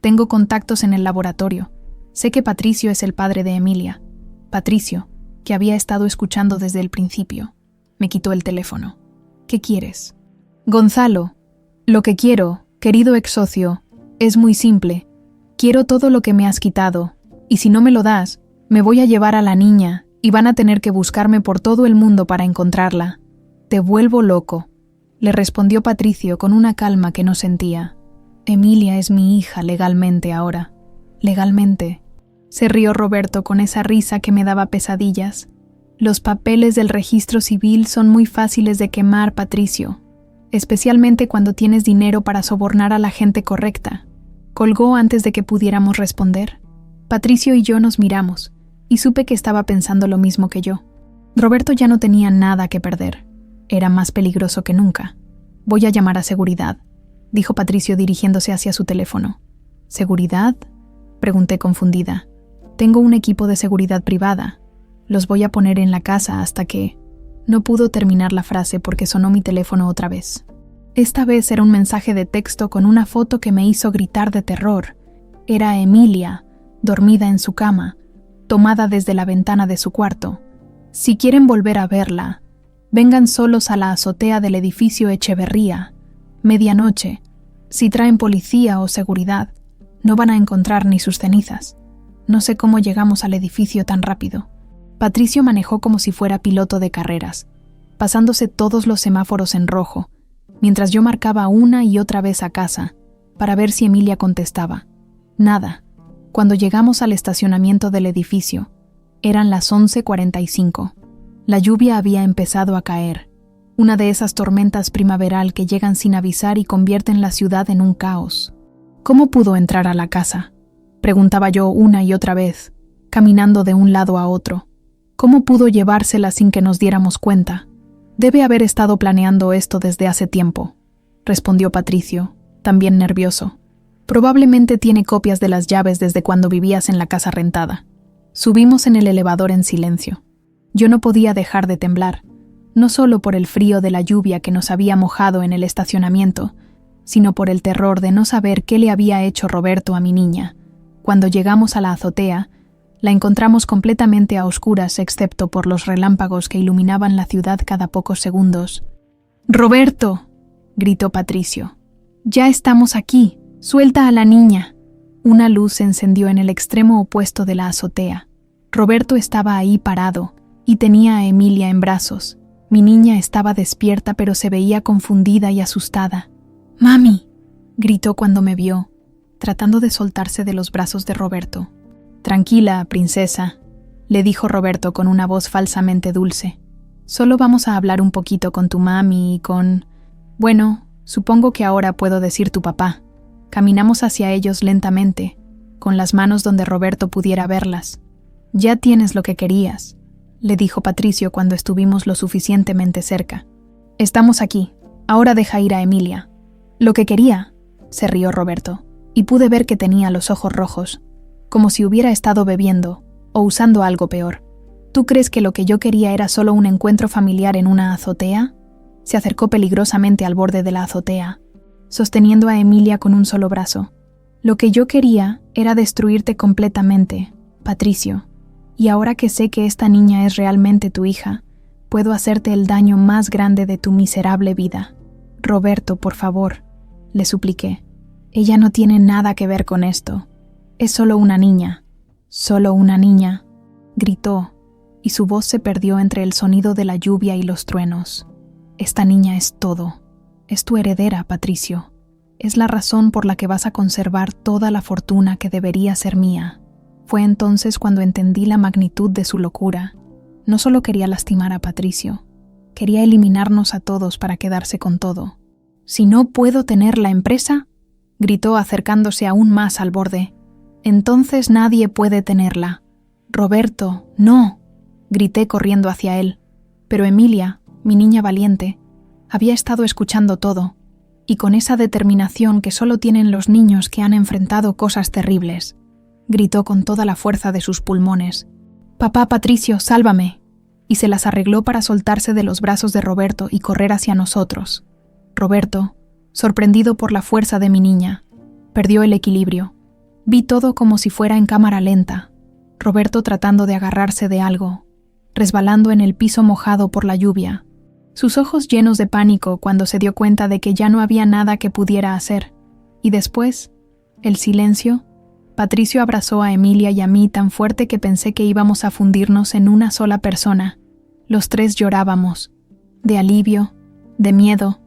«Tengo contactos en el laboratorio. Sé que Patricio es el padre de Emilia». Patricio, que había estado escuchando desde el principio, me quitó el teléfono. «¿Qué quieres?» «Gonzalo, lo que quiero, querido ex socio, es muy simple. Quiero todo lo que me has quitado, y si no me lo das, me voy a llevar a la niña y van a tener que buscarme por todo el mundo para encontrarla. Te vuelvo loco», le respondió Patricio con una calma que no sentía. «Emilia es mi hija legalmente ahora». «¿Legalmente?», se rió Roberto con esa risa que me daba pesadillas. «Los papeles del registro civil son muy fáciles de quemar, Patricio, especialmente cuando tienes dinero para sobornar a la gente correcta». Colgó antes de que pudiéramos responder. Patricio y yo nos miramos, y supe que estaba pensando lo mismo que yo. Roberto ya no tenía nada que perder. Era más peligroso que nunca. «Voy a llamar a seguridad», dijo Patricio dirigiéndose hacia su teléfono. «¿Seguridad?», pregunté confundida. «Tengo un equipo de seguridad privada. Los voy a poner en la casa hasta que...». No pudo terminar la frase porque sonó mi teléfono otra vez. Esta vez era un mensaje de texto con una foto que me hizo gritar de terror. Era Emilia, dormida en su cama, tomada desde la ventana de su cuarto. «Si quieren volver a verla, vengan solos a la azotea del edificio Echeverría. Medianoche. Si traen policía o seguridad, no van a encontrar ni sus cenizas». No sé cómo llegamos al edificio tan rápido. Patricio manejó como si fuera piloto de carreras, pasándose todos los semáforos en rojo, mientras yo marcaba una y otra vez a casa, para ver si Emilia contestaba. Nada. Cuando llegamos al estacionamiento del edificio, eran las 11:45. La lluvia había empezado a caer, una de esas tormentas primaveral que llegan sin avisar y convierten la ciudad en un caos. «¿Cómo pudo entrar a la casa?», preguntaba yo una y otra vez, caminando de un lado a otro. «¿Cómo pudo llevársela sin que nos diéramos cuenta? Debe haber estado planeando esto desde hace tiempo», respondió Patricio, también nervioso. «Probablemente tiene copias de las llaves desde cuando vivías en la casa rentada». Subimos en el elevador en silencio. Yo no podía dejar de temblar, no solo por el frío de la lluvia que nos había mojado en el estacionamiento, sino por el terror de no saber qué le había hecho Roberto a mi niña. Cuando llegamos a la azotea, la encontramos completamente a oscuras excepto por los relámpagos que iluminaban la ciudad cada pocos segundos. «¡Roberto!», gritó Patricio. «Ya estamos aquí. Suelta a la niña». Una luz se encendió en el extremo opuesto de la azotea. Roberto estaba ahí parado y tenía a Emilia en brazos. Mi niña estaba despierta pero se veía confundida y asustada. «¡Mami!», gritó cuando me vio, tratando de soltarse de los brazos de Roberto. «Tranquila, princesa», le dijo Roberto con una voz falsamente dulce. «Solo vamos a hablar un poquito con tu mami y con... Bueno, supongo que ahora puedo decir tu papá». Caminamos hacia ellos lentamente, con las manos donde Roberto pudiera verlas. «Ya tienes lo que querías. le dijo Patricio cuando estuvimos lo suficientemente cerca. Estamos aquí. Ahora deja ir a Emilia. Lo que quería, se rió Roberto, y pude ver que tenía los ojos rojos, como si hubiera estado bebiendo o usando algo peor. ¿Tú crees que lo que yo quería era solo un encuentro familiar en una azotea? Se acercó peligrosamente al borde de la azotea, sosteniendo a Emilia con un solo brazo. Lo que yo quería era destruirte completamente, Patricio, y ahora que sé que esta niña es realmente tu hija, puedo hacerte el daño más grande de tu miserable vida. Roberto, por favor, le supliqué. Ella no tiene nada que ver con esto. Es solo una niña. Solo una niña, gritó, y su voz se perdió entre el sonido de la lluvia y los truenos. Esta niña es todo. Es tu heredera, Patricio. Es la razón por la que vas a conservar toda la fortuna que debería ser mía. Fue entonces cuando entendí la magnitud de su locura. No solo quería lastimar a Patricio, quería eliminarnos a todos para quedarse con todo. «Si no puedo tener la empresa», gritó acercándose aún más al borde, «entonces nadie puede tenerla». «Roberto, no», grité corriendo hacia él. Pero Emilia, mi niña valiente, había estado escuchando todo, y con esa determinación que solo tienen los niños que han enfrentado cosas terribles, gritó con toda la fuerza de sus pulmones. «Papá, Patricio, sálvame», y se las arregló para soltarse de los brazos de Roberto y correr hacia nosotros. Roberto, sorprendido por la fuerza de mi niña, perdió el equilibrio. Vi todo como si fuera en cámara lenta. Roberto tratando de agarrarse de algo, resbalando en el piso mojado por la lluvia. Sus ojos llenos de pánico cuando se dio cuenta de que ya no había nada que pudiera hacer. Y después, el silencio. Patricio abrazó a Emilia y a mí tan fuerte que pensé que íbamos a fundirnos en una sola persona. Los tres llorábamos, de alivio, de miedo,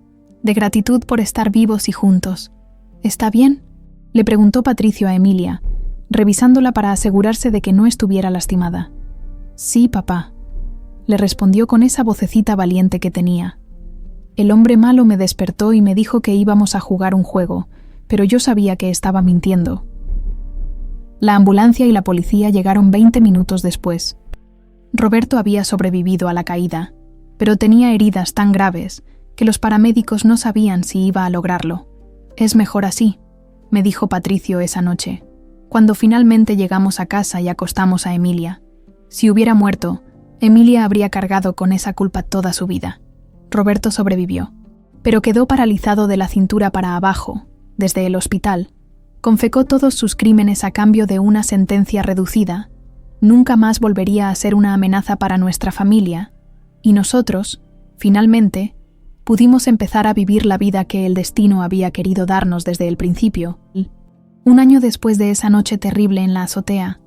de gratitud por estar vivos y juntos. «¿Está bien?», le preguntó Patricio a Emilia, revisándola para asegurarse de que no estuviera lastimada. «Sí, papá», le respondió con esa vocecita valiente que tenía. El hombre malo me despertó y me dijo que íbamos a jugar un juego, pero yo sabía que estaba mintiendo. La ambulancia y la policía llegaron 20 minutos después. Roberto había sobrevivido a la caída, pero tenía heridas tan graves que los paramédicos no sabían si iba a lograrlo. «Es mejor así», me dijo Patricio esa noche, cuando finalmente llegamos a casa y acostamos a Emilia. Si hubiera muerto, Emilia habría cargado con esa culpa toda su vida. Roberto sobrevivió, pero quedó paralizado de la cintura para abajo, desde el hospital. Confesó todos sus crímenes a cambio de una sentencia reducida. Nunca más volvería a ser una amenaza para nuestra familia, y nosotros, finalmente, pudimos empezar a vivir la vida que el destino había querido darnos desde el principio. Un año después de esa noche terrible en la azotea,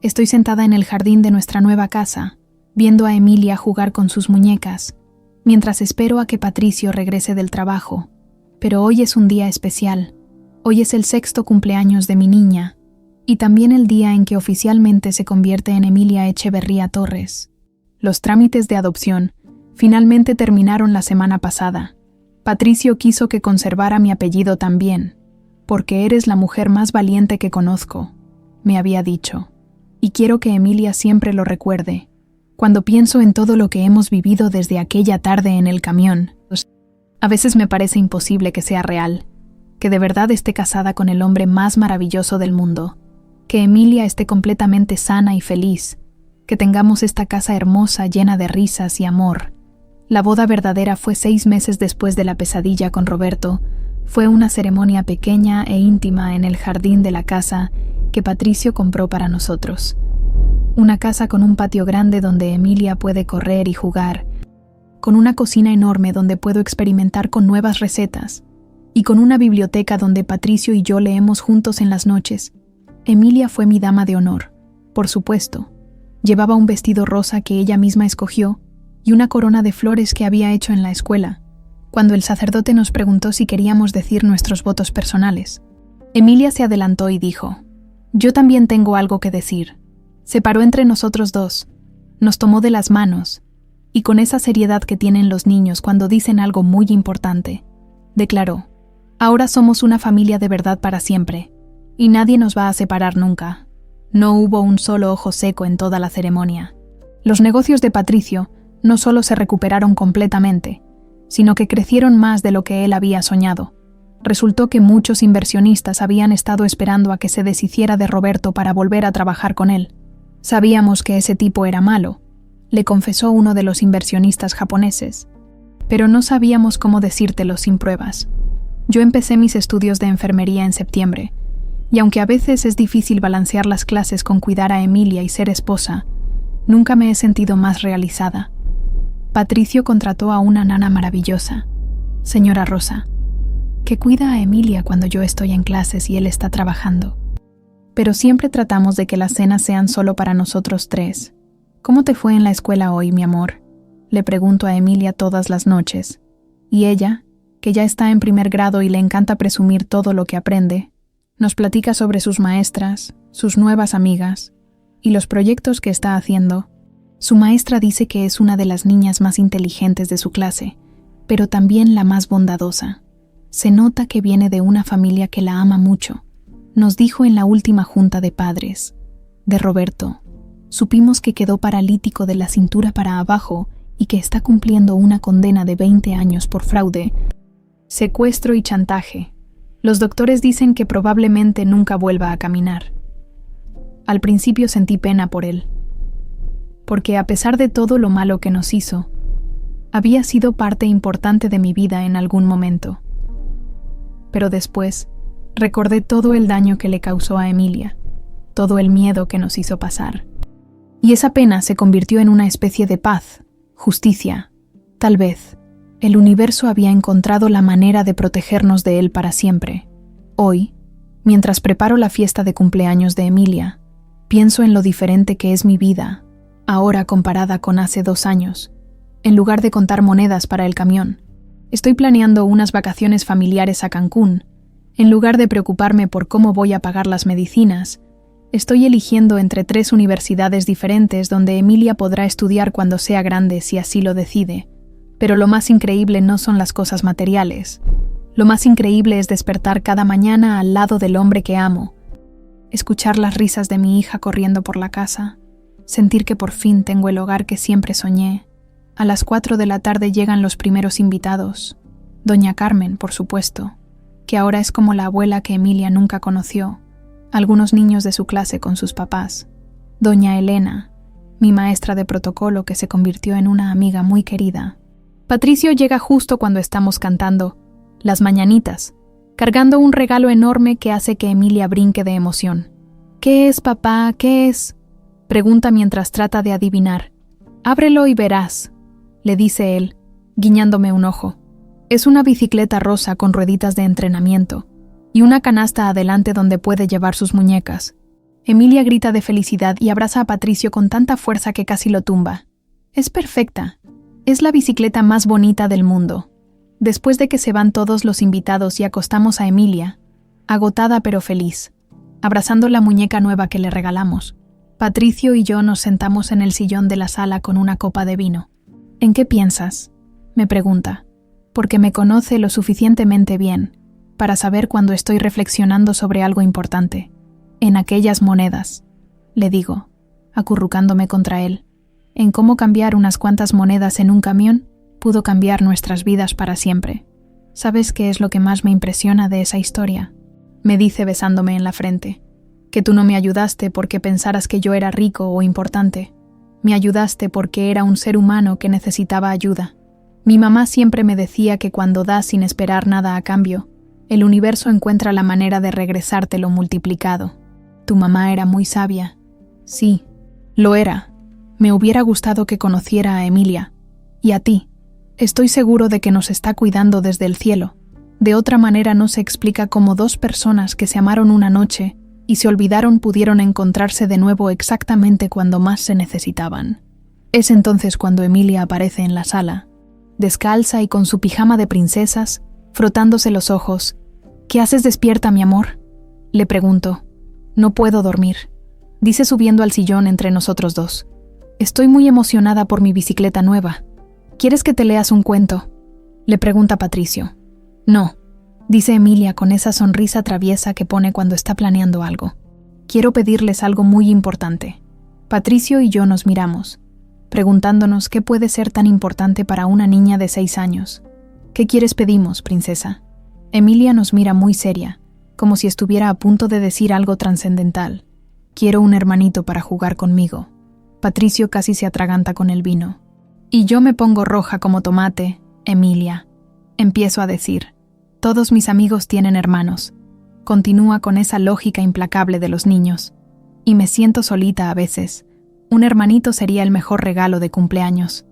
estoy sentada en el jardín de nuestra nueva casa, viendo a Emilia jugar con sus muñecas, mientras espero a que Patricio regrese del trabajo. Pero hoy es un día especial. Hoy es el 6º cumpleaños de mi niña, y también el día en que oficialmente se convierte en Emilia Echeverría Torres. Los trámites de adopción finalmente terminaron la semana pasada. Patricio quiso que conservara mi apellido también, porque eres la mujer más valiente que conozco, me había dicho, y quiero que Emilia siempre lo recuerde. Cuando pienso en todo lo que hemos vivido desde aquella tarde en el camión, a veces me parece imposible que sea real, que de verdad esté casada con el hombre más maravilloso del mundo, que Emilia esté completamente sana y feliz, que tengamos esta casa hermosa llena de risas y amor. La boda verdadera fue 6 meses después de la pesadilla con Roberto. Fue una ceremonia pequeña e íntima en el jardín de la casa que Patricio compró para nosotros. Una casa con un patio grande donde Emilia puede correr y jugar, con una cocina enorme donde puedo experimentar con nuevas recetas, y con una biblioteca donde Patricio y yo leemos juntos en las noches. Emilia fue mi dama de honor, por supuesto. Llevaba un vestido rosa que ella misma escogió y una corona de flores que había hecho en la escuela, cuando el sacerdote nos preguntó si queríamos decir nuestros votos personales. Emilia se adelantó y dijo: «Yo también tengo algo que decir». Se paró entre nosotros dos, nos tomó de las manos, y con esa seriedad que tienen los niños cuando dicen algo muy importante, declaró: «Ahora somos una familia de verdad para siempre, y nadie nos va a separar nunca». No hubo un solo ojo seco en toda la ceremonia. Los negocios de Patricio no solo se recuperaron completamente, sino que crecieron más de lo que él había soñado. Resultó que muchos inversionistas habían estado esperando a que se deshiciera de Roberto para volver a trabajar con él. Sabíamos que ese tipo era malo, le confesó uno de los inversionistas japoneses, pero no sabíamos cómo decírtelo sin pruebas. Yo empecé mis estudios de enfermería en septiembre, y aunque a veces es difícil balancear las clases con cuidar a Emilia y ser esposa, nunca me he sentido más realizada. Patricio contrató a una nana maravillosa, señora Rosa, que cuida a Emilia cuando yo estoy en clases y él está trabajando. Pero siempre tratamos de que las cenas sean solo para nosotros tres. ¿Cómo te fue en la escuela hoy, mi amor?, le pregunto a Emilia todas las noches, y ella, que ya está en primer grado y le encanta presumir todo lo que aprende, nos platica sobre sus maestras, sus nuevas amigas y los proyectos que está haciendo. Su maestra dice que es una de las niñas más inteligentes de su clase, pero también la más bondadosa. Se nota que viene de una familia que la ama mucho. Nos dijo en la última junta de padres. De Roberto, supimos que quedó paralítico de la cintura para abajo y que está cumpliendo una condena de 20 años por fraude, secuestro y chantaje. Los doctores dicen que probablemente nunca vuelva a caminar. Al principio sentí pena por él, porque a pesar de todo lo malo que nos hizo, había sido parte importante de mi vida en algún momento. Pero después, recordé todo el daño que le causó a Emilia, todo el miedo que nos hizo pasar. Y esa pena se convirtió en una especie de paz, justicia. Tal vez, el universo había encontrado la manera de protegernos de él para siempre. Hoy, mientras preparo la fiesta de cumpleaños de Emilia, pienso en lo diferente que es mi vida, ahora comparada con hace 2 años. En lugar de contar monedas para el camión, estoy planeando unas vacaciones familiares a Cancún. En lugar de preocuparme por cómo voy a pagar las medicinas, estoy eligiendo entre 3 universidades diferentes donde Emilia podrá estudiar cuando sea grande si así lo decide. Pero lo más increíble no son las cosas materiales. Lo más increíble es despertar cada mañana al lado del hombre que amo, escuchar las risas de mi hija corriendo por la casa, sentir que por fin tengo el hogar que siempre soñé. A las 4 de la tarde llegan los primeros invitados. Doña Carmen, por supuesto, que ahora es como la abuela que Emilia nunca conoció. Algunos niños de su clase con sus papás. Doña Elena, mi maestra de protocolo que se convirtió en una amiga muy querida. Patricio llega justo cuando estamos cantando Las Mañanitas, cargando un regalo enorme que hace que Emilia brinque de emoción. ¿Qué es, papá? ¿Qué es?, pregunta mientras trata de adivinar. Ábrelo y verás, le dice él, guiñándome un ojo. Es una bicicleta rosa con rueditas de entrenamiento y una canasta adelante donde puede llevar sus muñecas. Emilia grita de felicidad y abraza a Patricio con tanta fuerza que casi lo tumba. Es perfecta. Es la bicicleta más bonita del mundo. Después de que se van todos los invitados y acostamos a Emilia, agotada pero feliz, abrazando la muñeca nueva que le regalamos, Patricio y yo nos sentamos en el sillón de la sala con una copa de vino. ¿En qué piensas?, me pregunta, porque me conoce lo suficientemente bien para saber cuando estoy reflexionando sobre algo importante. En aquellas monedas, le digo, acurrucándome contra él. En cómo cambiar unas cuantas monedas en un camión pudo cambiar nuestras vidas para siempre. ¿Sabes qué es lo que más me impresiona de esa historia?, me dice besándome en la frente. Que tú no me ayudaste porque pensaras que yo era rico o importante. Me ayudaste porque era un ser humano que necesitaba ayuda. Mi mamá siempre me decía que cuando das sin esperar nada a cambio, el universo encuentra la manera de regresártelo multiplicado. Tu mamá era muy sabia. Sí, lo era. Me hubiera gustado que conociera a Emilia. Y a ti. Estoy seguro de que nos está cuidando desde el cielo. De otra manera no se explica cómo 2 personas que se amaron una noche y se olvidaron pudieron encontrarse de nuevo exactamente cuando más se necesitaban. Es entonces cuando Emilia aparece en la sala, descalza y con su pijama de princesas, frotándose los ojos. ¿Qué haces despierta, mi amor?, le pregunto. No puedo dormir, dice subiendo al sillón entre nosotros 2. Estoy muy emocionada por mi bicicleta nueva. ¿Quieres que te leas un cuento?, le pregunta Patricio. No, dice Emilia con esa sonrisa traviesa que pone cuando está planeando algo. Quiero pedirles algo muy importante. Patricio y yo nos miramos. preguntándonos qué puede ser tan importante para una niña de 6 años. ¿Qué quieres pedimos, princesa? Emilia nos mira muy seria, como si estuviera a punto de decir algo trascendental. Quiero un hermanito para jugar conmigo. Patricio casi se atraganta con el vino. Y yo me pongo roja como tomate, Emilia. Empiezo a decir, todos mis amigos tienen hermanos. Continúa con esa lógica implacable de los niños. Y me siento solita a veces. Un hermanito sería el mejor regalo de cumpleaños.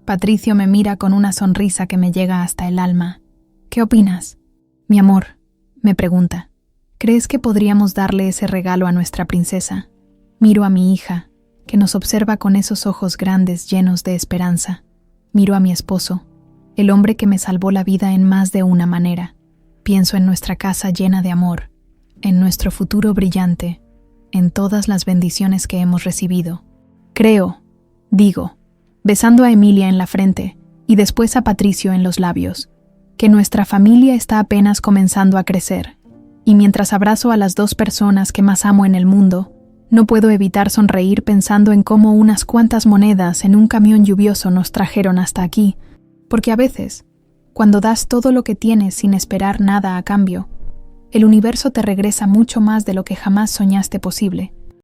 Patricio me mira con una sonrisa que me llega hasta el alma. ¿Qué opinas? Mi amor, me pregunta, ¿crees que podríamos darle ese regalo a nuestra princesa? Miro a mi hija, que nos observa con esos ojos grandes llenos de esperanza. Miro a mi esposo, el hombre que me salvó la vida en más de una manera. Pienso en nuestra casa llena de amor, en nuestro futuro brillante, en todas las bendiciones que hemos recibido. Creo, digo, besando a Emilia en la frente y después a Patricio en los labios, que nuestra familia está apenas comenzando a crecer, y mientras abrazo a las 2 personas que más amo en el mundo, no puedo evitar sonreír pensando en cómo unas cuantas monedas en un camión lluvioso nos trajeron hasta aquí, porque a veces, cuando das todo lo que tienes sin esperar nada a cambio, el universo te regresa mucho más de lo que jamás soñaste posible.